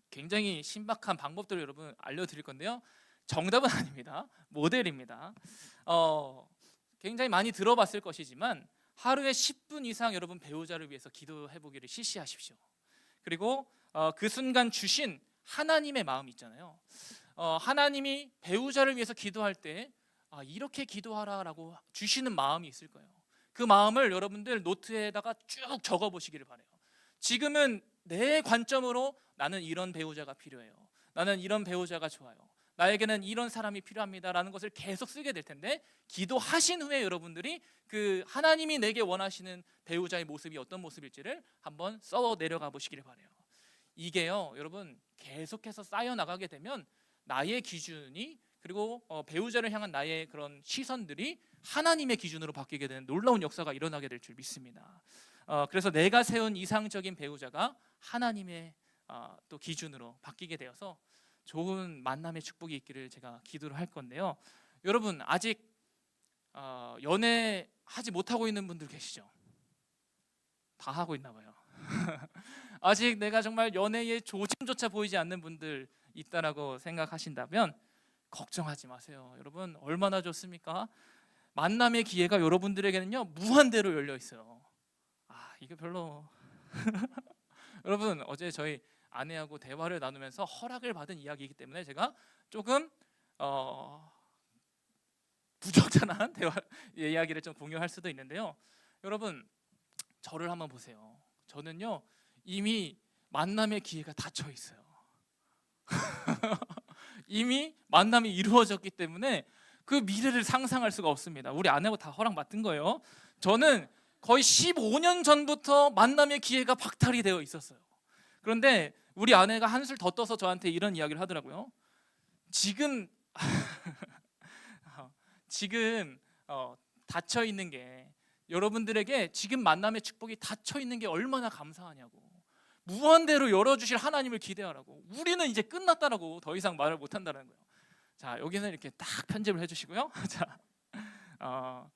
굉장히 신박한 방법들을 여러분 알려드릴 건데요. 정답은 아닙니다. 모델입니다. 굉장히 많이 들어봤을 것이지만 하루에 10분 이상 여러분 배우자를 위해서 기도해 보기를 실시하십시오. 그리고 그 순간 주신 하나님의 마음 있잖아요. 하나님이 배우자를 위해서 기도할 때 이렇게 기도하라라고 주시는 마음이 있을 거예요. 그 마음을 여러분들 노트에다가 쭉 적어 보시기를 바라요. 지금은 내 관점으로 나는 이런 배우자가 필요해요. 나는 이런 배우자가 좋아요. 나에게는 이런 사람이 필요합니다라는 것을 계속 쓰게 될 텐데, 기도하신 후에 여러분들이 그 하나님이 내게 원하시는 배우자의 모습이 어떤 모습일지를 한번 써 내려가 보시기를 바라요. 이게요, 여러분 계속해서 쌓여 나가게 되면 나의 기준이, 그리고 배우자를 향한 나의 그런 시선들이 하나님의 기준으로 바뀌게 되는 놀라운 역사가 일어나게 될 줄 믿습니다. 그래서 내가 세운 이상적인 배우자가 하나님의 또 기준으로 바뀌게 되어서 좋은 만남의 축복이 있기를 제가 기도를 할 건데요. 여러분 아직 연애하지 못하고 있는 분들 계시죠? 다 하고 있나 봐요. 아직 내가 정말 연애의 조짐조차 보이지 않는 분들 있다라고 생각하신다면 걱정하지 마세요. 여러분 얼마나 좋습니까? 만남의 기회가 여러분들에게는요 무한대로 열려 있어요. 이게 별로 여러분 어제 저희 아내하고 대화를 나누면서 허락을 받은 이야기이기 때문에 제가 조금 부적절한 이야기를 좀 공유할 수도 있는데요. 여러분 저를 한번 보세요. 저는요 이미 만남의 기회가 닫혀 있어요. 이미 만남이 이루어졌기 때문에 그 미래를 상상할 수가 없습니다. 우리 아내하고 다 허락 받은 거예요. 저는 거의 15년 전부터 만남의 기회가 박탈이 되어 있었어요. 그런데 우리 아내가 한술 더 떠서 저한테 이런 이야기를 하더라고요. 지금 닫혀 있는 게, 여러분들에게 지금 만남의 축복이 닫혀 있는 게 얼마나 감사하냐고, 무한대로 열어주실 하나님을 기대하라고, 우리는 이제 끝났다라고 더 이상 말을 못한다는 거예요. 자, 여기는 이렇게 딱 편집을 해주시고요. 자,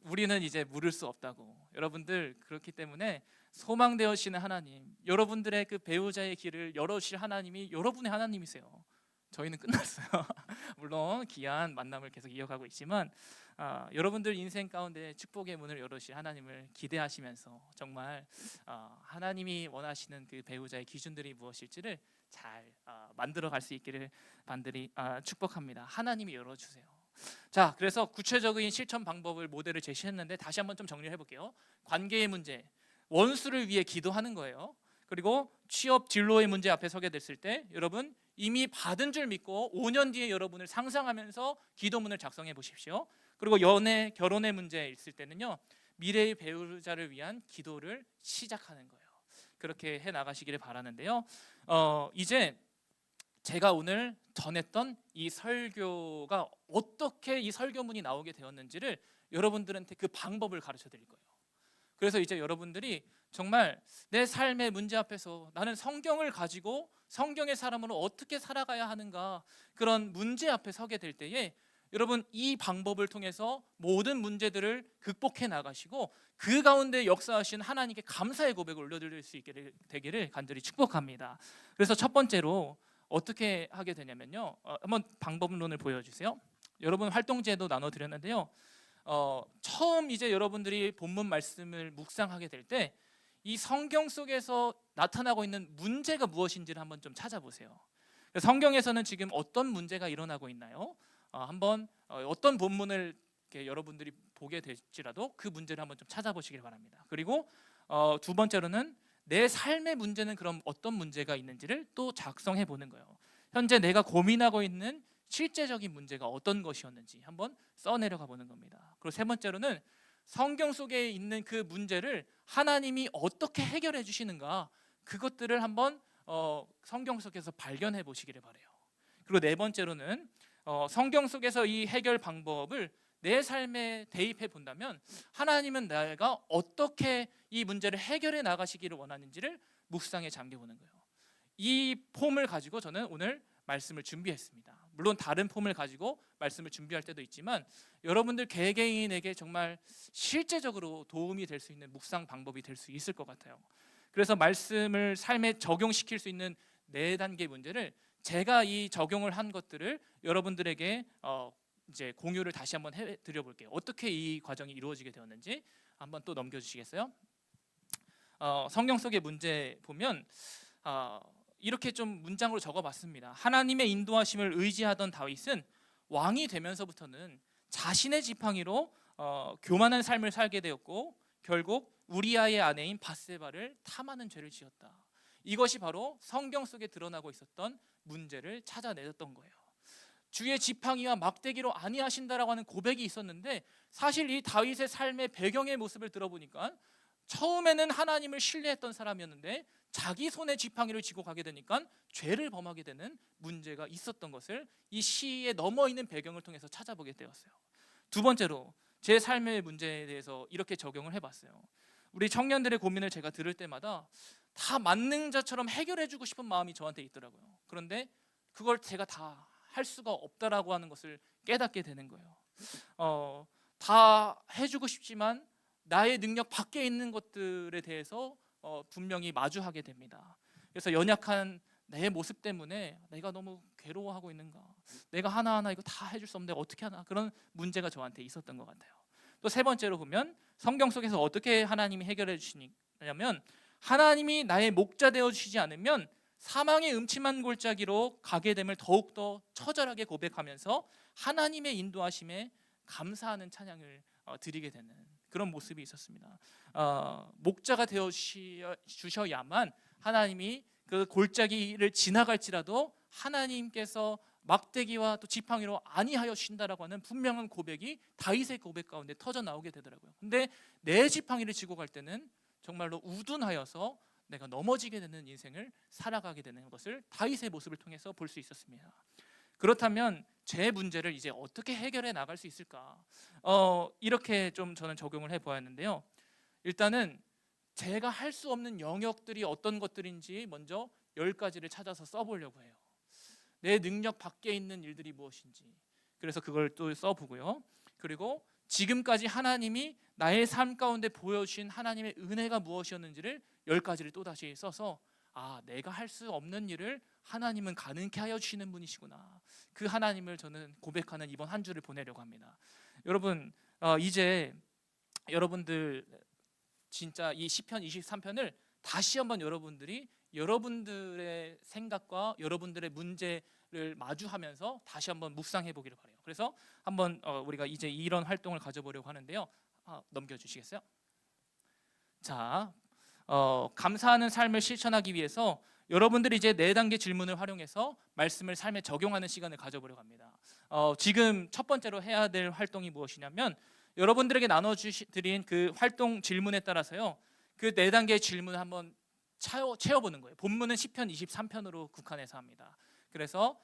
우리는 이제 물을 수 없다고. 여러분들 그렇기 때문에 소망되어지는 하나님, 여러분들의 그 배우자의 길을 열어주실 하나님이 여러분의 하나님이세요. 저희는 끝났어요. 물론 귀한 만남을 계속 이어가고 있지만 여러분들 인생 가운데 축복의 문을 열어주실 하나님을 기대하시면서 정말 하나님이 원하시는 그 배우자의 기준들이 무엇일지를 잘 만들어갈 수 있기를 반드시 축복합니다. 하나님이 열어주세요. 자, 그래서 구체적인 실천 방법을 모델을 제시했는데 다시 한번 좀 정리를 해볼게요. 관계의 문제, 원수를 위해 기도하는 거예요. 그리고 취업 진로의 문제 앞에 서게 됐을 때 여러분 이미 받은 줄 믿고 5년 뒤에 여러분을 상상하면서 기도문을 작성해 보십시오. 그리고 연애, 결혼의 문제 있을 때는요 미래의 배우자를 위한 기도를 시작하는 거예요. 그렇게 해 나가시기를 바라는데요. 이제 제가 오늘 전했던 이 설교가 어떻게 이 설교문이 나오게 되었는지를 여러분들한테 그 방법을 가르쳐 드릴 거예요. 그래서 이제 여러분들이 정말 내 삶의 문제 앞에서 나는 성경을 가지고 성경의 사람으로 어떻게 살아가야 하는가, 그런 문제 앞에 서게 될 때에 여러분 이 방법을 통해서 모든 문제들을 극복해 나가시고 그 가운데 역사하신 하나님께 감사의 고백을 올려드릴 수 있게 되기를 간절히 축복합니다. 그래서 첫 번째로 어떻게 하게 되냐면요, 한번 방법론을 보여주세요. 여러분 활동제도 나눠드렸는데요, 처음 이제 여러분들이 본문 말씀을 묵상하게 될 때 이 성경 속에서 나타나고 있는 문제가 무엇인지를 한번 좀 찾아보세요. 성경에서는 지금 어떤 문제가 일어나고 있나요? 한번 어떤 본문을 이렇게 여러분들이 보게 될지라도 그 문제를 한번 좀 찾아보시길 바랍니다. 그리고 두 번째로는 내 삶의 문제는 그럼 어떤 문제가 있는지를 또 작성해 보는 거예요. 현재 내가 고민하고 있는 실제적인 문제가 어떤 것이었는지 한번 써내려가 보는 겁니다. 그리고 세 번째로는 성경 속에 있는 그 문제를 하나님이 어떻게 해결해 주시는가, 그것들을 한번 성경 속에서 발견해 보시기를 바래요. 그리고 네 번째로는 성경 속에서 이 해결 방법을 내 삶에 대입해 본다면 하나님은 내가 어떻게 이 문제를 해결해 나가시기를 원하는지를 묵상에 잠겨보는 거예요. 이 폼을 가지고 저는 오늘 말씀을 준비했습니다. 물론 다른 폼을 가지고 말씀을 준비할 때도 있지만 여러분들 개개인에게 정말 실제적으로 도움이 될 수 있는 묵상 방법이 될 수 있을 것 같아요. 그래서 말씀을 삶에 적용시킬 수 있는 네 단계 문제를 제가 이 적용을 한 것들을 여러분들에게 이제 공유를 다시 한번 해드려 볼게요. 어떻게 이 과정이 이루어지게 되었는지 한번 또 넘겨주시겠어요? 성경 속의 문제 보면 이렇게 좀 문장으로 적어봤습니다. 하나님의 인도하심을 의지하던 다윗은 왕이 되면서부터는 자신의 지팡이로 교만한 삶을 살게 되었고 결국 우리아의 아내인 밧세바를 탐하는 죄를 지었다. 이것이 바로 성경 속에 드러나고 있었던 문제를 찾아내었던 거예요. 주의 지팡이와 막대기로 아니하신다라고 하는 고백이 있었는데 사실 이 다윗의 삶의 배경의 모습을 들어보니까 처음에는 하나님을 신뢰했던 사람이었는데 자기 손에 지팡이를 쥐고 가게 되니까 죄를 범하게 되는 문제가 있었던 것을 이 시에 넘어 있는 배경을 통해서 찾아보게 되었어요. 두 번째로 제 삶의 문제에 대해서 이렇게 적용을 해봤어요. 우리 청년들의 고민을 제가 들을 때마다 다 만능자처럼 해결해주고 싶은 마음이 저한테 있더라고요. 그런데 그걸 제가 다 할 수가 없다라고 하는 것을 깨닫게 되는 거예요. 다 해주고 싶지만 나의 능력 밖에 있는 것들에 대해서 분명히 마주하게 됩니다. 그래서 연약한 내 모습 때문에 내가 너무 괴로워하고 있는가, 내가 하나하나 이거 다 해줄 수 없는데 어떻게 하나, 그런 문제가 저한테 있었던 것 같아요. 또 세 번째로 보면 성경 속에서 어떻게 하나님이 해결해 주시냐면 하나님이 나의 목자 되어 주시지 않으면 사망의 음침한 골짜기로 가게 됨을 더욱더 처절하게 고백하면서 하나님의 인도하심에 감사하는 찬양을 드리게 되는 그런 모습이 있었습니다. 목자가 되어 주셔야만 하나님이 그 골짜기를 지나갈지라도 하나님께서 막대기와 또 지팡이로 아니하여 신다라고 하는 분명한 고백이 다윗의 고백 가운데 터져 나오게 되더라고요. 근데 내 지팡이를 쥐고 갈 때는 정말로 우둔하여서 내가 넘어지게 되는 인생을 살아가게 되는 것을 다윗의 모습을 통해서 볼 수 있었습니다. 그렇다면 제 문제를 이제 어떻게 해결해 나갈 수 있을까? 이렇게 좀 저는 적용을 해보았는데요. 일단은 제가 할 수 없는 영역들이 어떤 것들인지 먼저 10가지를 찾아서 써보려고 해요. 내 능력 밖에 있는 일들이 무엇인지, 그래서 그걸 또 써보고요. 그리고 지금까지 하나님이 나의 삶 가운데 보여주신 하나님의 은혜가 무엇이었는지를 10가지를 또다시 써서 내가 할 수 없는 일을 하나님은 가능케 하여 주시는 분이시구나, 그 하나님을 저는 고백하는 이번 한 주를 보내려고 합니다. 여러분 이제 여러분들 진짜 이 시편 23편을 다시 한번 여러분들이 여러분들의 생각과 여러분들의 문제를 마주하면서 다시 한번 묵상해 보기를 바라요. 그래서 한번 우리가 이제 이런 활동을 가져보려고 하는데요. 넘겨주시겠어요? 자, 감사하는 삶을 실천하기 위해서 여러분들이 이제 4단계 질문을 활용해서 말씀을 삶에 적용하는 시간을 가져보려고 합니다. 지금 첫 번째로 해야 될 활동이 무엇이냐면 여러분들에게 나눠드린 그 활동 질문에 따라서요, 그 4단계의 질문을 한번 채워보는 거예요. 본문은 시편 23편으로 국한해서 합니다. 그래서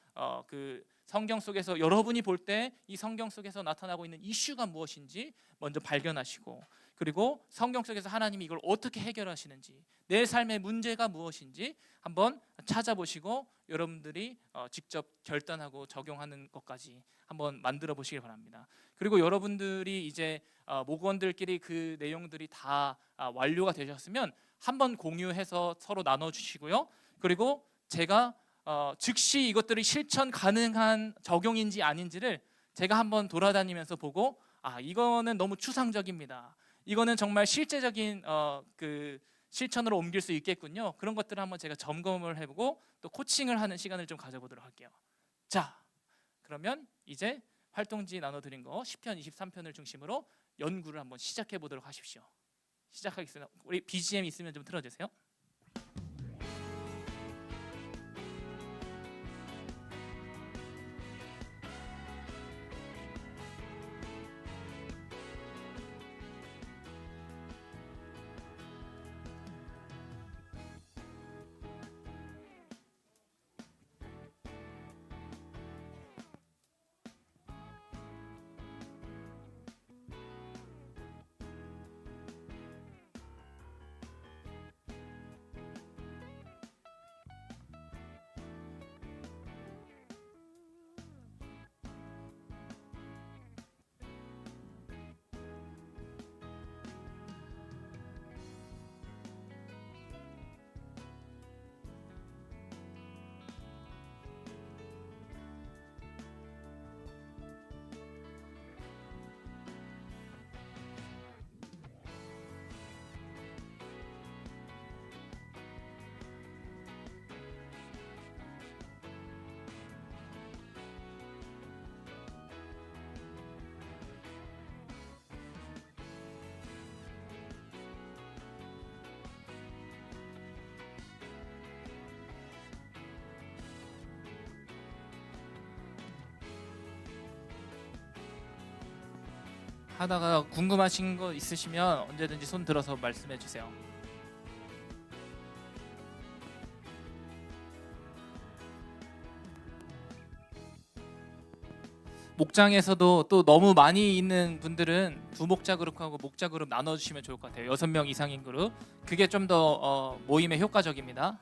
그 성경 속에서 여러분이 볼 때 이 성경 속에서 나타나고 있는 이슈가 무엇인지 먼저 발견하시고, 그리고 성경 속에서 하나님이 이걸 어떻게 해결하시는지, 내 삶의 문제가 무엇인지 한번 찾아보시고 여러분들이 직접 결단하고 적용하는 것까지 한번 만들어 보시길 바랍니다. 그리고 여러분들이 이제 목원들끼리 그 내용들이 다 완료가 되셨으면 한번 공유해서 서로 나눠주시고요. 그리고 제가 즉시 이것들이 실천 가능한 적용인지 아닌지를 제가 한번 돌아다니면서 보고 이거는 너무 추상적입니다, 이거는 정말 실제적인 그 실천으로 옮길 수 있겠군요, 그런 것들을 한번 제가 점검을 해보고 또 코칭을 하는 시간을 좀 가져보도록 할게요. 자, 그러면 이제 활동지 나눠드린 거 시편 23편을 중심으로 연구를 한번 시작해 보도록 하십시오. 시작하겠습니다. 우리 BGM 있으면 좀 틀어주세요. 하다가 궁금하신 거 있으시면 언제든지 손 들어서 말씀해 주세요. 목장에서도 또 너무 많이 있는 분들은 두 목자 그룹하고 목자 그룹 나눠주시면 좋을 것 같아요. 6명 이상인 그룹. 그게 좀 더 모임에 효과적입니다.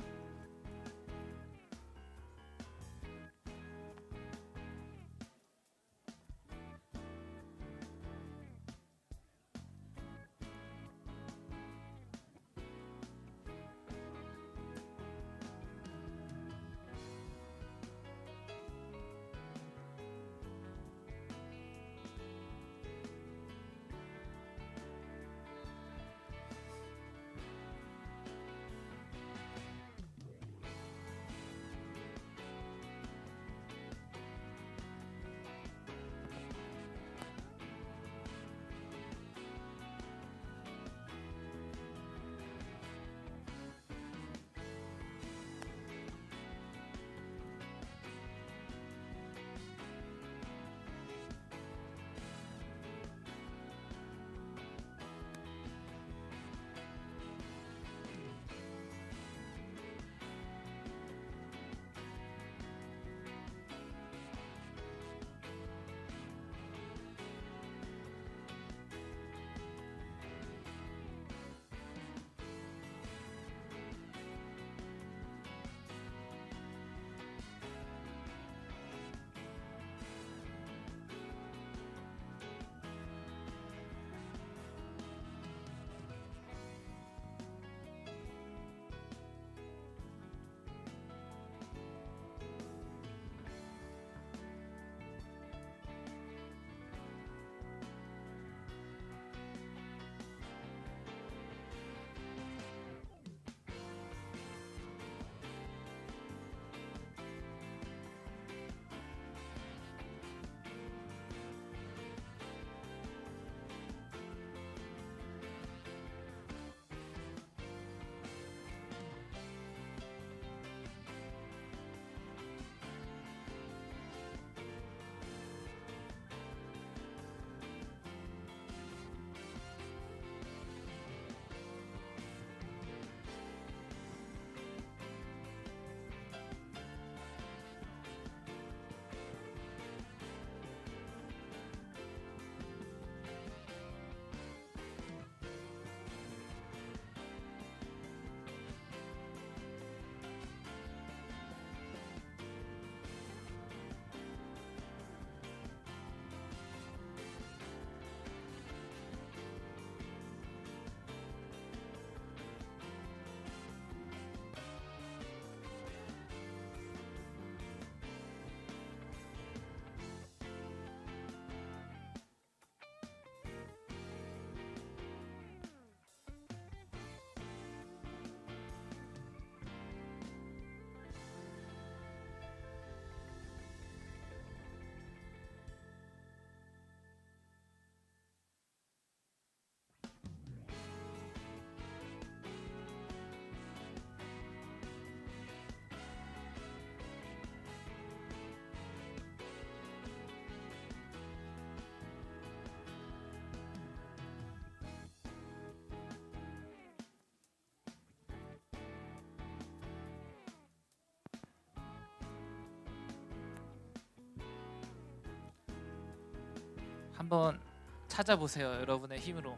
한번 찾아보세요. 여러분의 힘으로.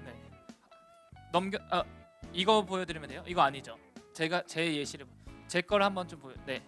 네. 이거 보여드리면 돼요? 이거 아니죠? 제가 제 예시를 제 걸 한번 좀 보여. 네.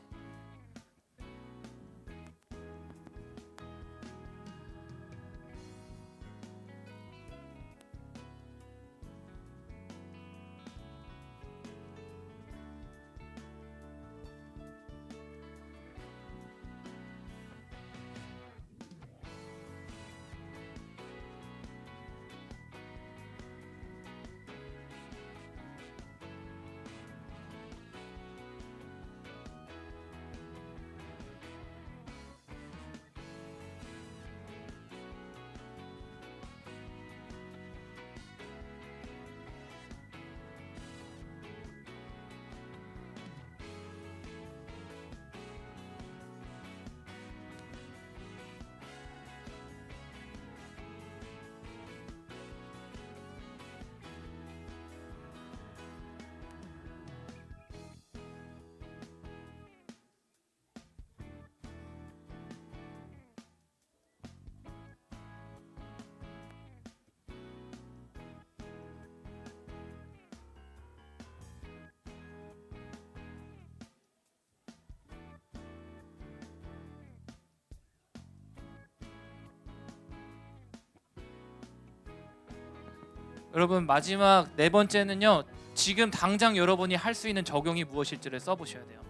여러분 마지막 네 번째는요. 지금 당장 여러분이 할 수 있는 적용이 무엇일지를 써보셔야 돼요.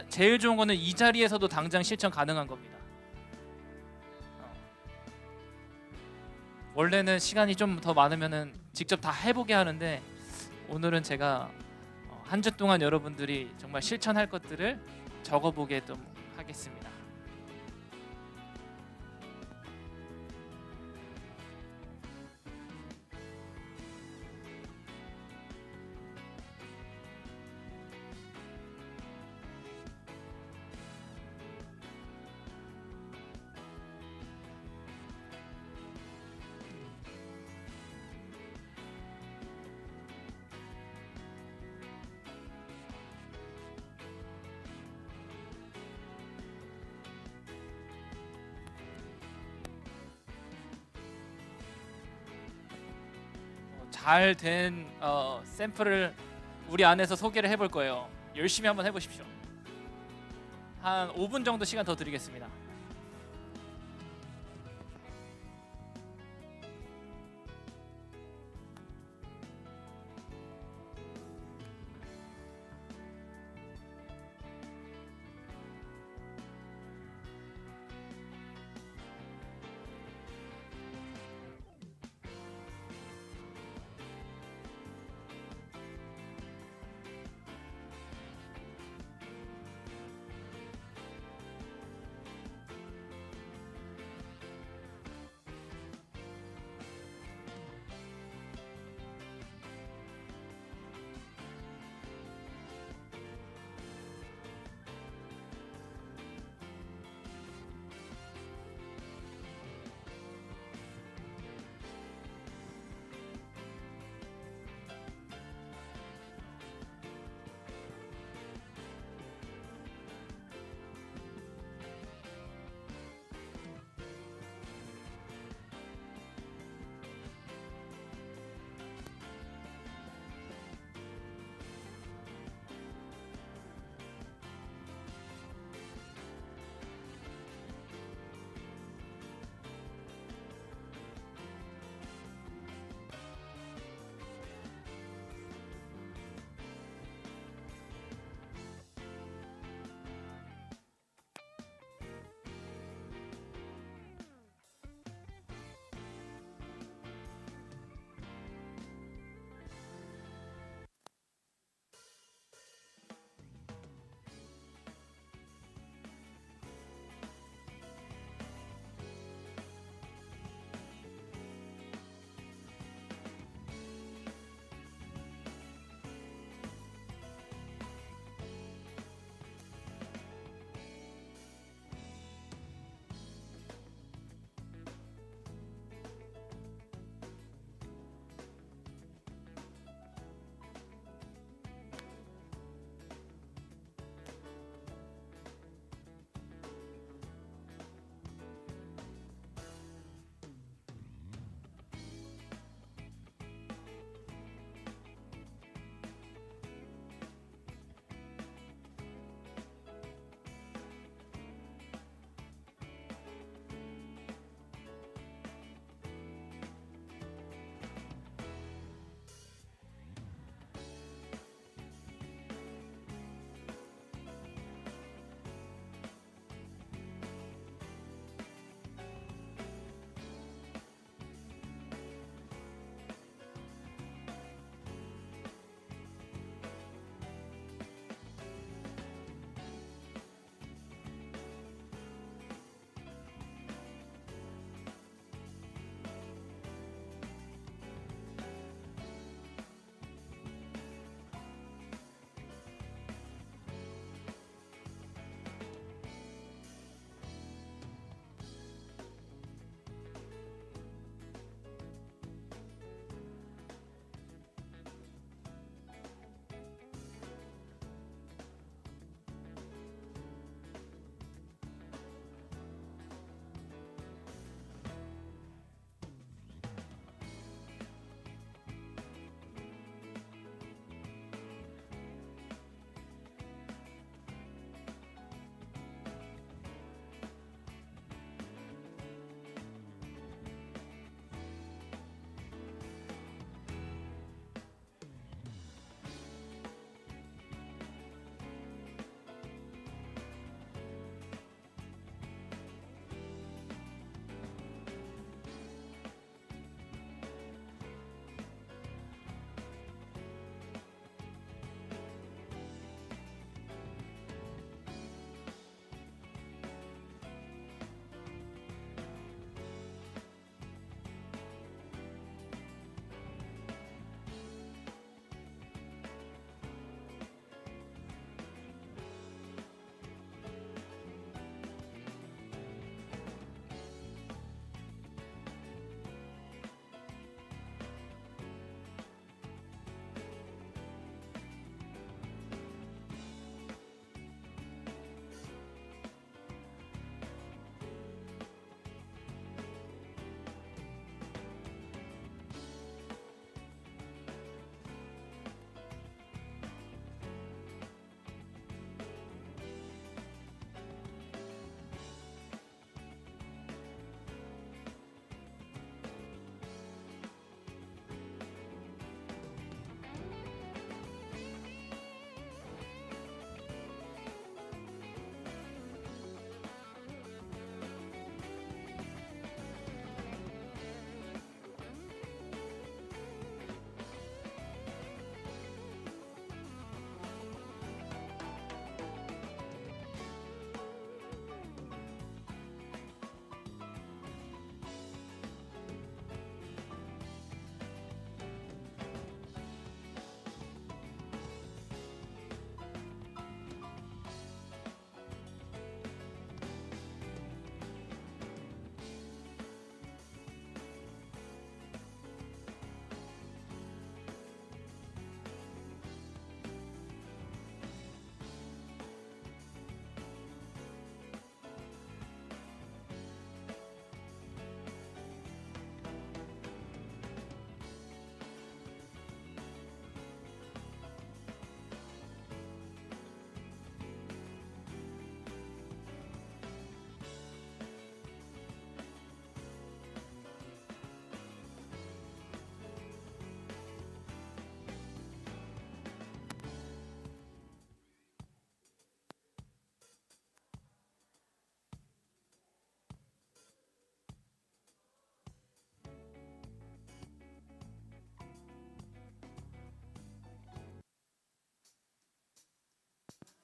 제일 좋은 거는 이 자리에서도 당장 실천 가능한 겁니다. 원래는 시간이 좀 더 많으면은 직접 다 해보게 하는데 오늘은 제가 한 주 동안 여러분들이 정말 실천할 것들을 적어보게 좀 하겠습니다. 잘 된 샘플을 우리 안에서 소개를 해볼 거예요. 열심히 한번 해보십시오. 한 5분 정도 시간 더 드리겠습니다.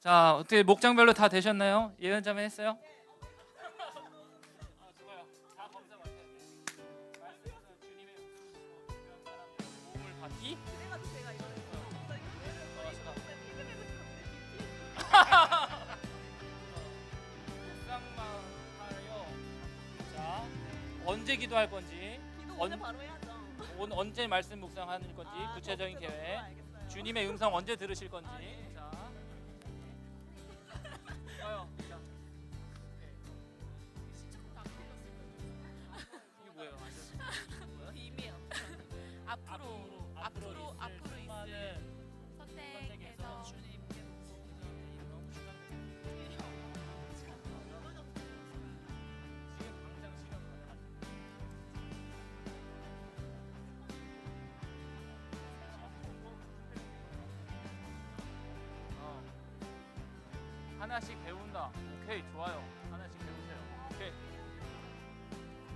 자, 어떻게 목장별로 다 되셨나요? 예언자매 했어요? 좋아요. 다 검사 맡아야 돼. 말씀에서 주님의 중요한 사람들 몸을 받기. 묵상만 하여. 자, 언제 기도할 건지, 오늘 바로 해야죠. 언제 말씀 묵상하는 건지 구체적인 계획. 주님의 음성 언제 들으실 건지. 자, 좋아요. 자, 이게 뭐예요? 이메요. 앞으로 있을 선택에서 하나씩 배운다. 오케이, 좋아요. 하나씩 배우세요. 오케이.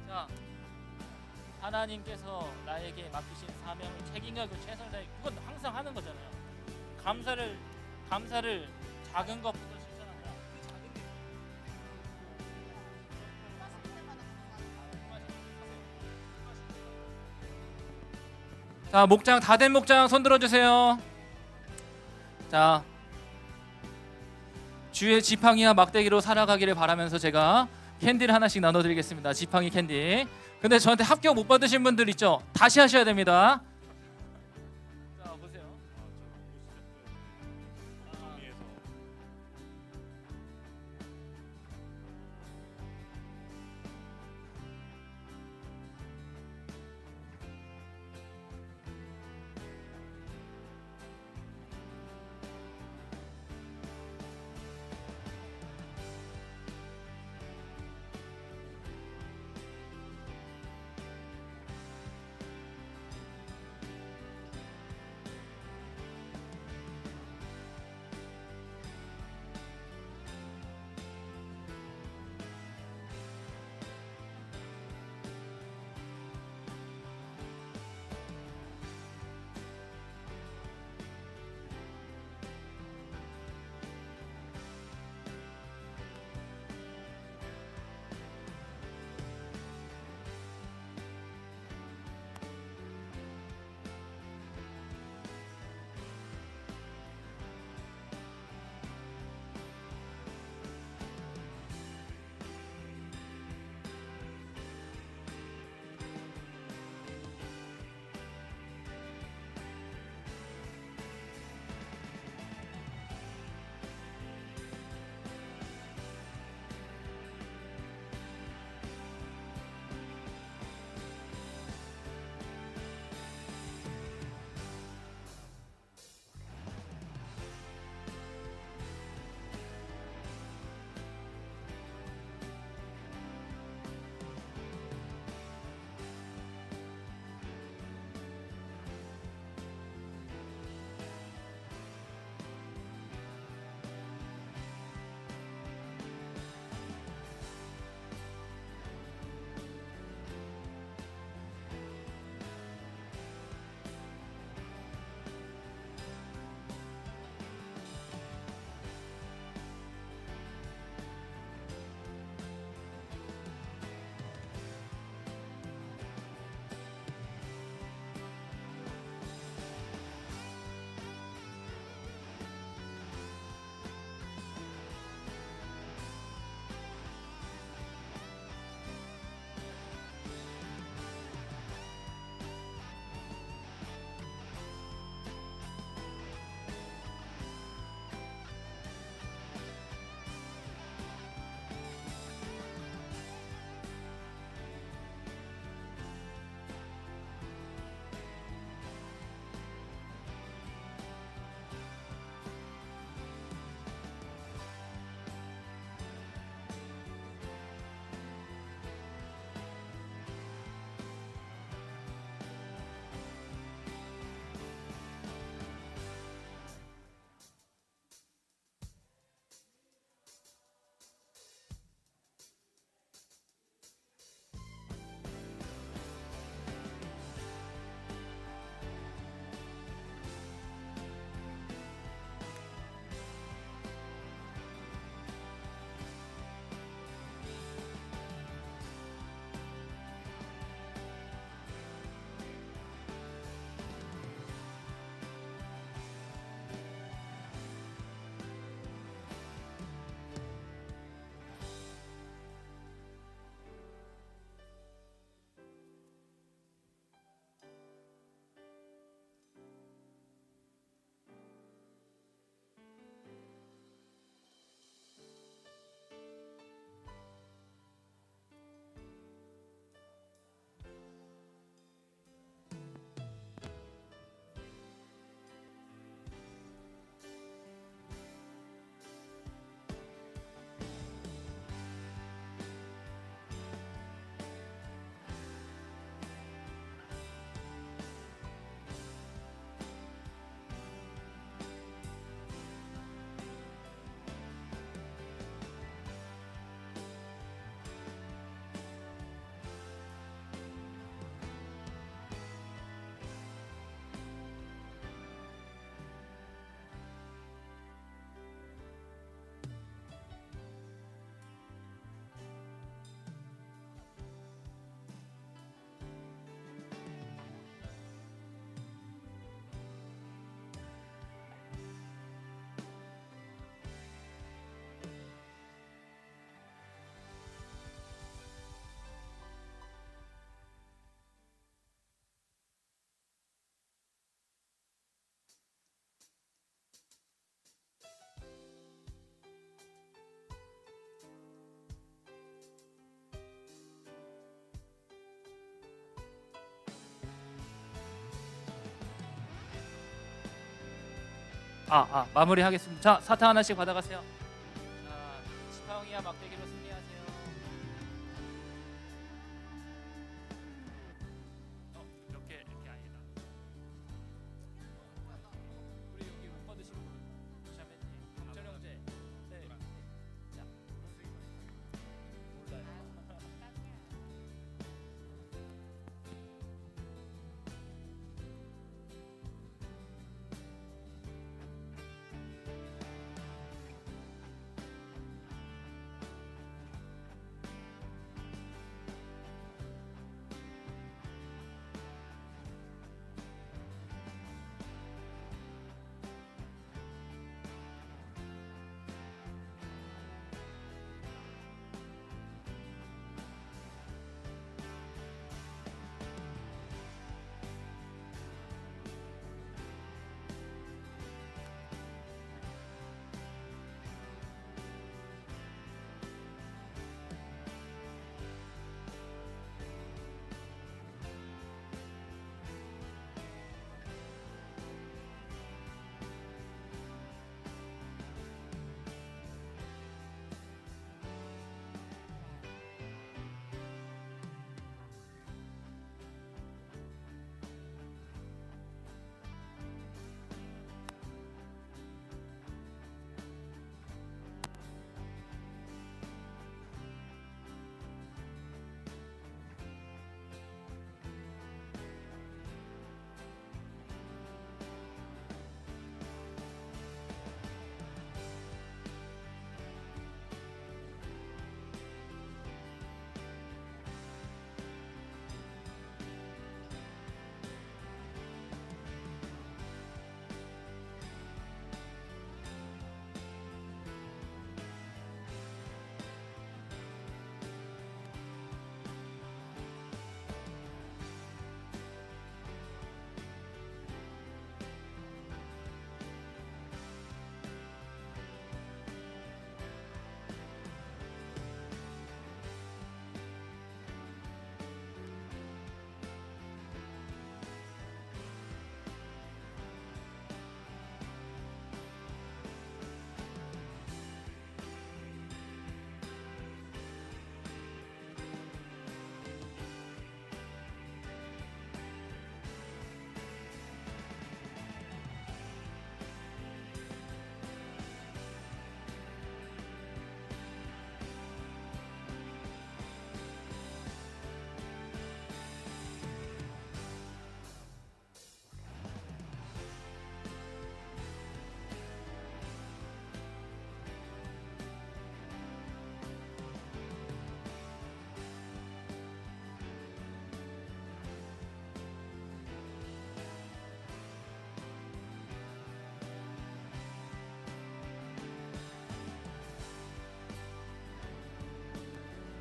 자, 하나님께서 나에게 맡기신 사명을 책임과 그 최선을 다해. 그건 항상 하는 거잖아요. 감사를 작은 것부터 실천한다. 그 작은 게 자, 목장 다 된 목장 손 들어주세요. 자, 주의 지팡이와 막대기로 살아가기를 바라면서 제가 캔디를 하나씩 나눠드리겠습니다. 지팡이 캔디. 근데 저한테 합격 못 받으신 분들 있죠? 다시 하셔야 됩니다. 자, 보세요. 마무리하겠습니다. 자, 사탕 하나씩 받아가세요. 자, 지팡이와 막대기로 승리하세요. 이렇게 아니다. 우리 여기 못 받으신 분, 샤맨님, 경철 형제. 네. 자, 몰라요.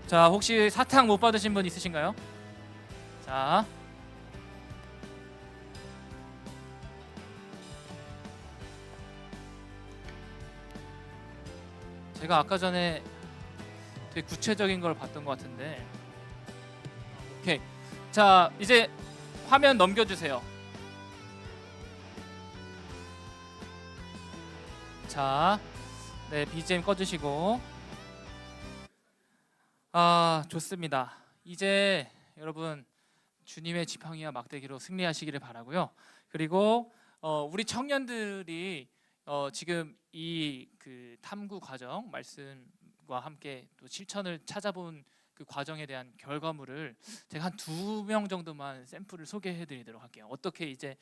자, 혹시 사탕 못 받으신 분 있으신가요? 자, 제가 아까 전에 되게 구체적인 걸 봤던 것 같은데, 오케이. 자, 이제 화면 넘겨주세요. 자, 네, BGM 꺼주시고. 좋습니다. 이제 여러분 주님의 지팡이와 막대기로 승리하시기를 바라고요. 그리고 우리 청년들이 지금 이 그 탐구 과정 말씀과 함께 또 실천을 찾아본 그 과정에 대한 결과물을 제가 한 2명 정도만 샘플을 소개해드리도록 할게요. 어떻게 이제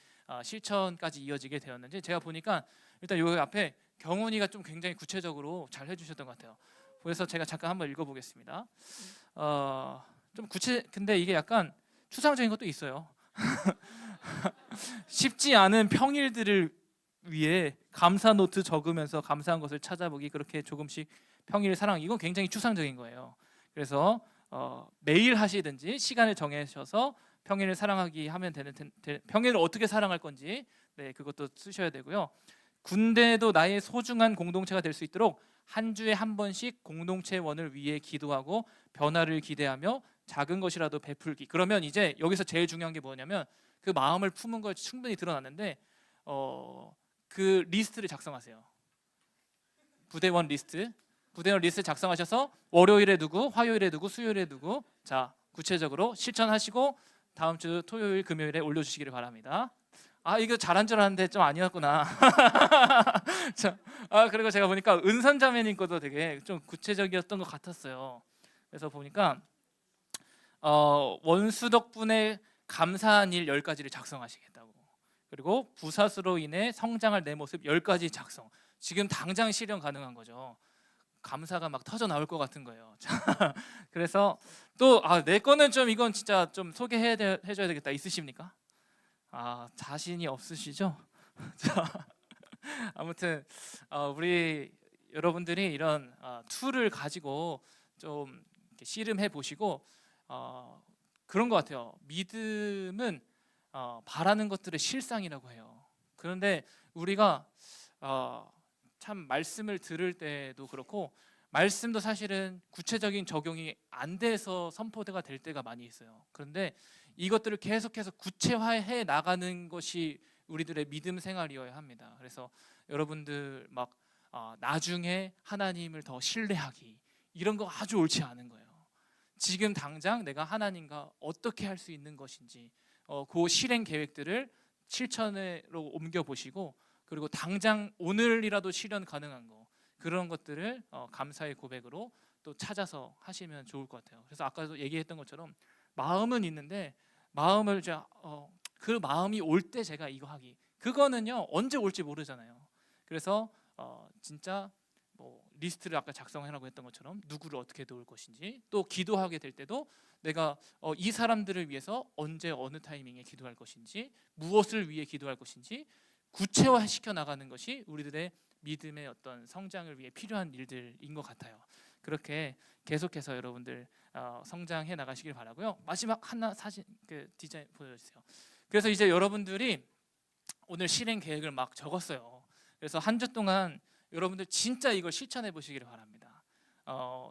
실천까지 이어지게 되었는지. 제가 보니까 일단 여기 앞에 경훈이가 좀 굉장히 구체적으로 잘 해주셨던 것 같아요. 그래서 제가 잠깐 한번 읽어보겠습니다. 좀 근데 이게 약간 추상적인 것도 있어요. 쉽지 않은 평일들을 위해 감사 노트 적으면서 감사한 것을 찾아보기, 그렇게 조금씩 평일 사랑, 이건 굉장히 추상적인 거예요. 그래서 매일 하시든지 시간을 정하셔서 평일을 사랑하기 하면 되는 평일을 어떻게 사랑할 건지, 네, 그것도 쓰셔야 되고요. 군대도 나의 소중한 공동체가 될 수 있도록 한 주에 한 번씩 공동체원을 위해 기도하고 변화를 기대하며 작은 것이라도 베풀기. 그러면 이제 여기서 제일 중요한 게 뭐냐면 그 마음을 품은 걸 충분히 드러났는데 그 리스트를 작성하세요. 부대원 리스트 작성하셔서 월요일에 누구, 화요일에 누구, 수요일에 누구, 자 구체적으로 실천하시고 다음 주 토요일, 금요일에 올려주시기를 바랍니다. 아 이거 잘한 줄 알았는데 좀 아니었구나. 자, 그리고 제가 보니까 은선자매님 것도 되게 좀 구체적이었던 것 같았어요. 그래서 보니까 원수 덕분에 감사한 일 10가지를 작성하시겠다고. 그리고 부사수로 인해 성장할 내 모습 10가지 작성. 지금 당장 실현 가능한 거죠. 감사가 막 터져 나올 것 같은 거예요. 그래서 또 내 거는 좀 이건 진짜 좀 해줘야 되겠다. 있으십니까? 자신이 없으시죠? 자, 아무튼 우리 여러분들이 이런 툴을 가지고 좀 이렇게 씨름해 보시고 그런 것 같아요. 믿음은 바라는 것들의 실상이라고 해요. 그런데 우리가 참 말씀을 들을 때도 그렇고 말씀도 사실은 구체적인 적용이 안 돼서 선포가 될 때가 많이 있어요. 그런데 이것들을 계속해서 구체화해 나가는 것이 우리들의 믿음 생활이어야 합니다. 그래서 여러분들 막 나중에 하나님을 더 신뢰하기 이런 거 아주 옳지 않은 거예요. 지금 당장 내가 하나님과 어떻게 할 수 있는 것인지 그 실행 계획들을 실천으로 옮겨 보시고 그리고 당장 오늘이라도 실현 가능한 거 그런 것들을 감사의 고백으로 또 찾아서 하시면 좋을 것 같아요. 그래서 아까도 얘기했던 것처럼 마음은 있는데 마음을 그 마음이 올 때 제가 이거 하기 그거는요 언제 올지 모르잖아요. 그래서 진짜 뭐 리스트를 아까 작성하라고 했던 것처럼 누구를 어떻게 도울 것인지 또 기도하게 될 때도 내가 이 사람들을 위해서 언제 어느 타이밍에 기도할 것인지 무엇을 위해 기도할 것인지 구체화시켜 나가는 것이 우리들의 믿음의 어떤 성장을 위해 필요한 일들인 것 같아요. 그렇게 계속해서 여러분들 성장해 나가시길 바라고요. 마지막 하나 사진 그 디자인 보여주세요. 그래서 이제 여러분들이 오늘 실행 계획을 막 적었어요. 그래서 한 주 동안 여러분들 진짜 이걸 실천해 보시기를 바랍니다.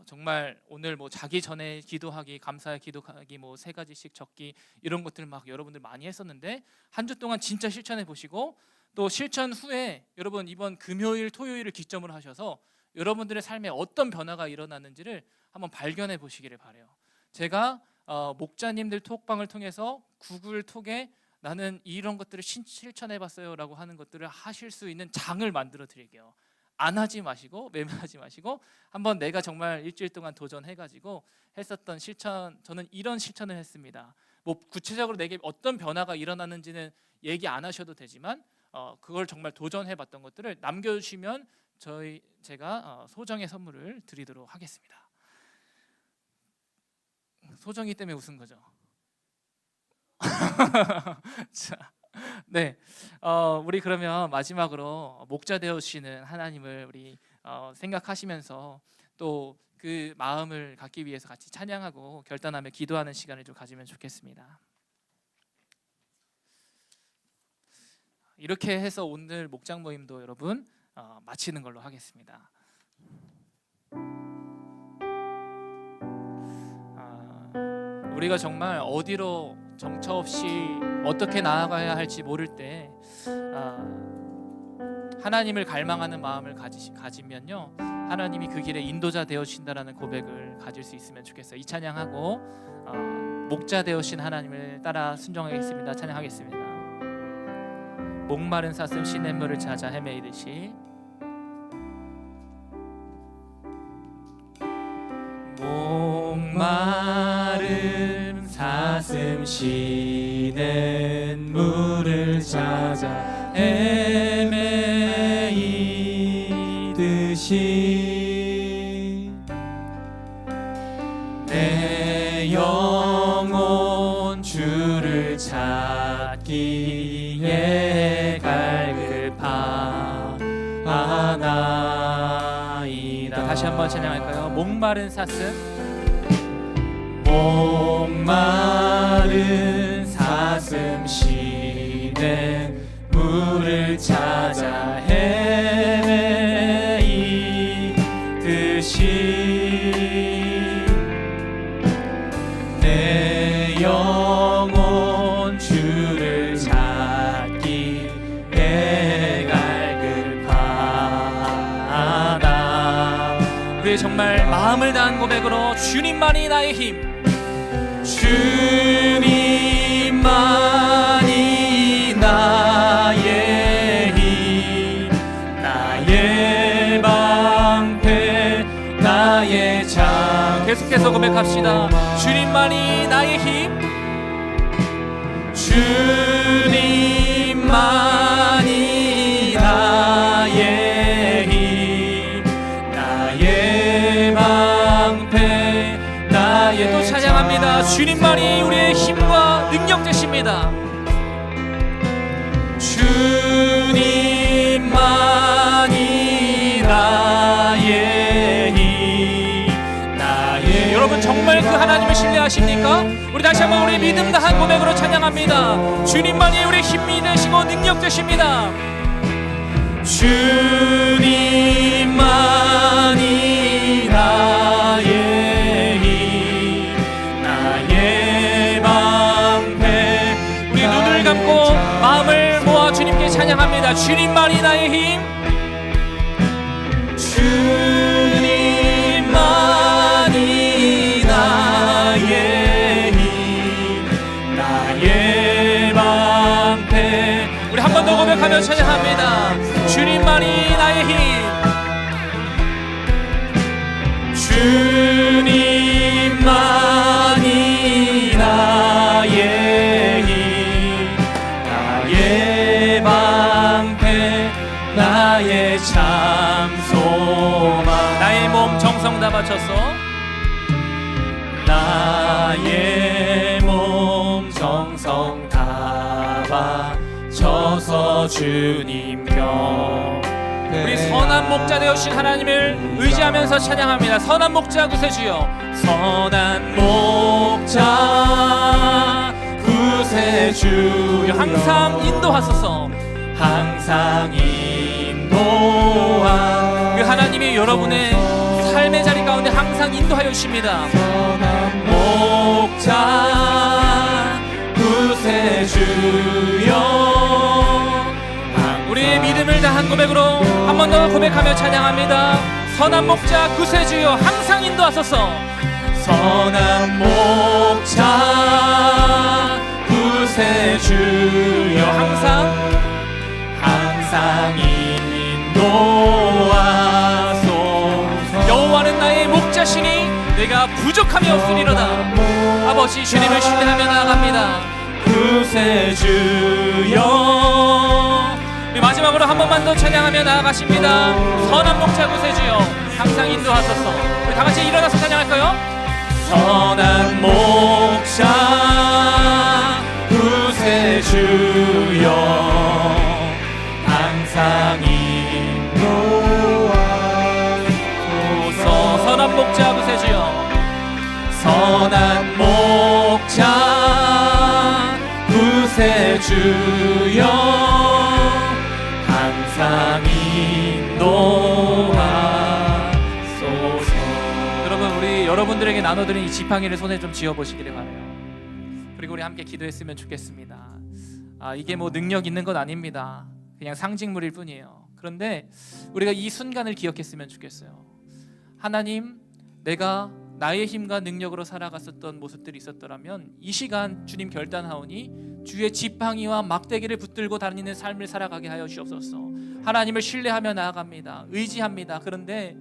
정말 오늘 뭐 자기 전에 기도하기, 감사의 기도하기, 뭐 3가지씩 적기 이런 것들 막 여러분들 많이 했었는데 한 주 동안 진짜 실천해 보시고 또 실천 후에 여러분 이번 금요일, 토요일을 기점으로 하셔서 여러분들의 삶에 어떤 변화가 일어났는지를 한번 발견해 보시기를 바래요. 제가 목자님들 톡방을 통해서 구글 톡에 나는 이런 것들을 실천해 봤어요라고 하는 것들을 하실 수 있는 장을 만들어 드릴게요. 안 하지 마시고 매매하지 마시고 한번 내가 정말 일주일 동안 도전해가지고 했었던 실천 저는 이런 실천을 했습니다. 뭐 구체적으로 내게 어떤 변화가 일어났는지는 얘기 안 하셔도 되지만 그걸 정말 도전해봤던 것들을 남겨주시면 제가 소정의 선물을 드리도록 하겠습니다. 소정이 때문에 웃은 거죠. 자, 네, 우리 그러면 마지막으로 목자 되어주시는 하나님을 우리 생각하시면서 또 그 마음을 갖기 위해서 같이 찬양하고 결단하며 기도하는 시간을 좀 가지면 좋겠습니다. 이렇게 해서 오늘 목장 모임도 여러분 마치는 걸로 하겠습니다. 우리가 정말 어디로 정처 없이 어떻게 나아가야 할지 모를 때 하나님을 갈망하는 마음을 가지면요 하나님이 그 길에 인도자 되어주신다라는 고백을 가질 수 있으면 좋겠어요. 이 찬양하고 목자 되어주신 하나님을 따라 순종하겠습니다. 찬양하겠습니다. 목마른 사슴 시냇물을 찾아 헤매이듯이 목마른 사슴 시냇물을 찾아 헤매이듯이 내 영혼 주를 찾기에 갈급하나이다. 다시 한번 찬양할까요? 목마른 사슴 목마른 사슴 시냇물을 찾아 헤매이듯이 내 영혼 주를 찾기에 갈급하나이다. 우리 정말 마음을 다한 고백으로 주님만이 나의 힘, 주님만이 나의 힘, 나의 방패, 나의 장. 계속해서 고백합시다. 주님만이 나의 힘, 주님만이 나의 힘, 나의 방패, 나의. 또 찬양합니다. 주님만이 우리의 힘과 능력 되십니다. 주님만이 나의 힘, 나의. 여러분 정말 그 하나님을 신뢰하십니까? 우리 다시 한번 우리 믿음 다한 고백으로 찬양합니다. 주님만이 우리 힘이 되시고 능력 되십니다. 주님만이 나의 힘, 나의 방패. 우리 눈을 감고 마음을 모아 주님께 찬양합니다. 주님만이 나의 힘, 주님만이 나의 힘, 나의 방패. 우리 한 번 더 고백하며 찬양합니다. 주님만이 나의 힘, 주님만이 나의 힘, 나의 방패, 나의 참 소망. 나의 몸 정성 다 바쳐서, 나의 몸 정성 다 바쳐서 주님 곁. 우리 선한 목자 되어주신 하나님을 의지하면서 찬양합니다. 선한 목자 구세주여, 선한 목자 구세주여, 항상 인도하소서, 항상 인도하. 그 하나님이 여러분의 삶의 자리 가운데 항상 인도하여 주십니다. 선한 목자 구세주여. 우리의 믿음을 다한 고백으로 한 번 더 고백하며 찬양합니다. 선한 목자 구세주여, 항상 인도하소서, 선한 목자 구세주여, 항상 인도하소서. 여호와는 나의 목자시니 내가 부족함이 없으리로다. 아버지 주님을 신뢰하며 나아갑니다. 구세주여. 우리 마지막으로 한 번만 더 찬양하며 나아가십니다. 선한 목자 구세주여, 항상 인도하소서. 우리 다같이 일어나서 찬양할까요? 선한 목자 구세주여, 항상 인도하소서. 선한 목자 구세주여, 선한 목자 구세주여, 항상 인도하소서. 여러분, 우리 여러분들에게 나눠드린 이 지팡이를 손에 좀 쥐어보시기를 바라요. 그리고 우리 함께 기도했으면 좋겠습니다. 이게 뭐 능력 있는 건 아닙니다. 그냥 상징물일 뿐이에요. 그런데 우리가 이 순간을 기억했으면 좋겠어요. 하나님, 내가 나의 힘과 능력으로 살아갔었던 모습들이 있었더라면 이 시간 주님 결단하오니 주의 지팡이와 막대기를 붙들고 다니는 삶을 살아가게 하여 주옵소서. 하나님을 신뢰하며 나아갑니다. 의지합니다. 그런데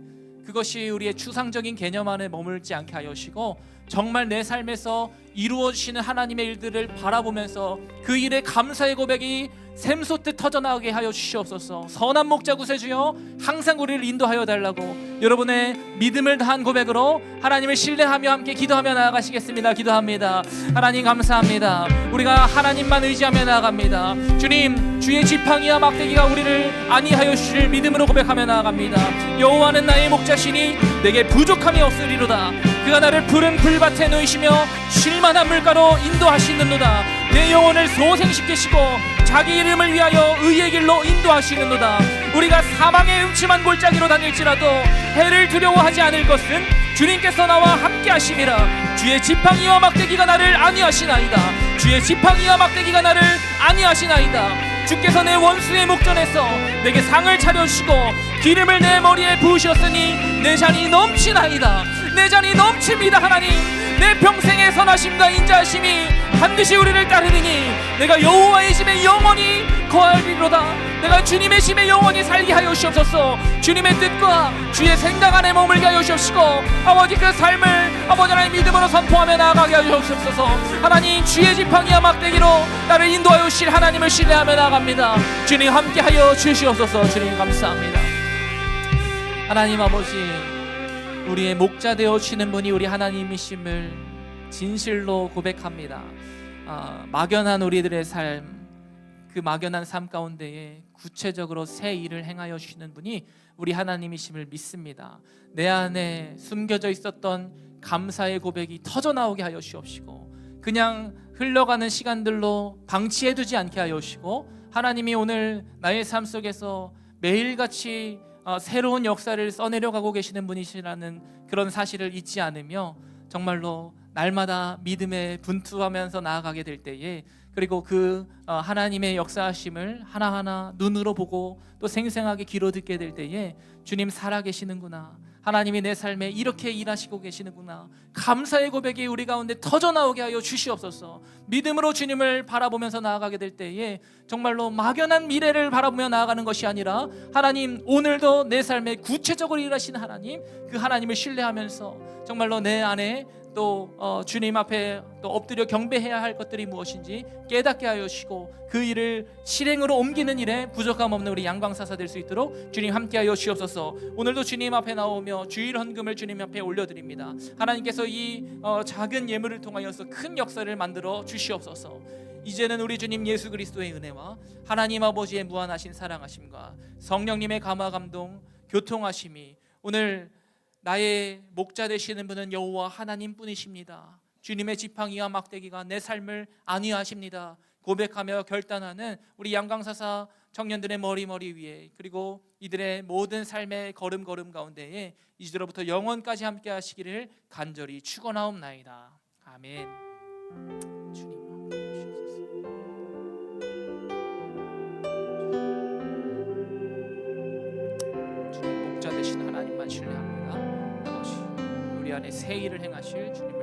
그것이 우리의 추상적인 개념 안에 머물지 않게 하여 주시고 정말 내 삶에서 이루어지시는 하나님의 일들을 바라보면서 그 일에 감사의 고백이 샘솟듯 터져나오게 하여 주시옵소서. 선한 목자 구세주여, 항상 우리를 인도하여 달라고 여러분의 믿음을 다한 고백으로 하나님을 신뢰하며 함께 기도하며 나아가시겠습니다. 기도합니다. 하나님 감사합니다. 우리가 하나님만 의지하며 나아갑니다. 주님, 주의 지팡이와 막대기가 우리를 안위하여 주실 믿음으로 고백하며 나아갑니다. 여호와는 나의 목자시니 내게 부족함이 없으리로다. 그가 나를 푸른 풀밭에 놓이시며 쉴만한 물가로 인도하시는도다. 내 영혼을 소생시키시고 자기 이름을 위하여 의의 길로 인도하시는도다. 우리가 사망의 음침한 골짜기로 다닐지라도 해를 두려워하지 않을 것은 주님께서 나와 함께 하심이라. 주의 지팡이와 막대기가 나를 안위하시나이다. 주의 지팡이와 막대기가 나를 안위하시나이다. 주께서 내 원수의 목전에서 내게 상을 차려주시고 기름을 내 머리에 부으셨으니 내 잔이 넘치나이다. 내 잔이 넘칩니다. 하나님, 내 평생의 선하심과 인자하심이 반드시 우리를 따르느니 내가 여호와의 집에 영원히 거하리로다. 내가 주님의 집에 영원히 살게 하여 주옵소서. 주님의 뜻과 주의 생각 안에 머물게 하여 주옵시고, 아버지 그 삶을 아버지 하나님 믿음으로 선포하며 나아가게 하여 주옵소서. 하나님, 주의 지팡이와 막대기로 나를 인도하여 주실 하나님을 신뢰하며 나아갑니다. 주님 함께하여 주시옵소서. 주님 감사합니다. 하나님 아버지, 우리의 목자 되어 주시는 분이 우리 하나님이심을 진실로 고백합니다. 막연한 우리들의 삶, 그 막연한 삶 가운데에 구체적으로 새 일을 행하여 주시는 분이 우리 하나님이심을 믿습니다. 내 안에 숨겨져 있었던 감사의 고백이 터져나오게 하여 주옵시고, 그냥 흘러가는 시간들로 방치해두지 않게 하여 주시고, 하나님이 오늘 나의 삶 속에서 매일같이 새로운 역사를 써내려가고 계시는 분이시라는 그런 사실을 잊지 않으며 정말로 날마다 믿음에 분투하면서 나아가게 될 때에, 그리고 그 하나님의 역사하심을 하나하나 눈으로 보고 또 생생하게 귀로 듣게 될 때에 주님 살아계시는구나, 하나님이 내 삶에 이렇게 일하시고 계시는구나, 감사의 고백이 우리 가운데 터져나오게 하여 주시옵소서. 믿음으로 주님을 바라보면서 나아가게 될 때에 정말로 막연한 미래를 바라보며 나아가는 것이 아니라, 하나님 오늘도 내 삶에 구체적으로 일하시는 하나님, 그 하나님을 신뢰하면서 정말로 내 안에 또 주님 앞에 또 엎드려 경배해야 할 것들이 무엇인지 깨닫게 하여 주시고, 그 일을 실행으로 옮기는 일에 부족함 없는 우리 양광사사 될 수 있도록 주님 함께하여 주옵소서. 오늘도 주님 앞에 나오며 주일 헌금을 주님 앞에 올려드립니다. 하나님께서 이 작은 예물을 통하여서 큰 역사를 만들어 주시옵소서. 이제는 우리 주님 예수 그리스도의 은혜와 하나님 아버지의 무한하신 사랑하심과 성령님의 감화 감동 교통하심이, 오늘 나의 목자 되시는 분은 여호와 하나님뿐이십니다. 주님의 지팡이와 막대기가 내 삶을 안위하십니다. 고백하며 결단하는 우리 양광사사 청년들의 머리 위에, 그리고 이들의 모든 삶의 걸음 가운데에 이제로부터 영원까지 함께 하시기를 간절히 축원하옵나이다. 아멘. 주님 함께 해주셔서 주님 목자 되신 하나님만 신뢰합니다. 아버지, 우리 안에 새 일을 행하실 주님을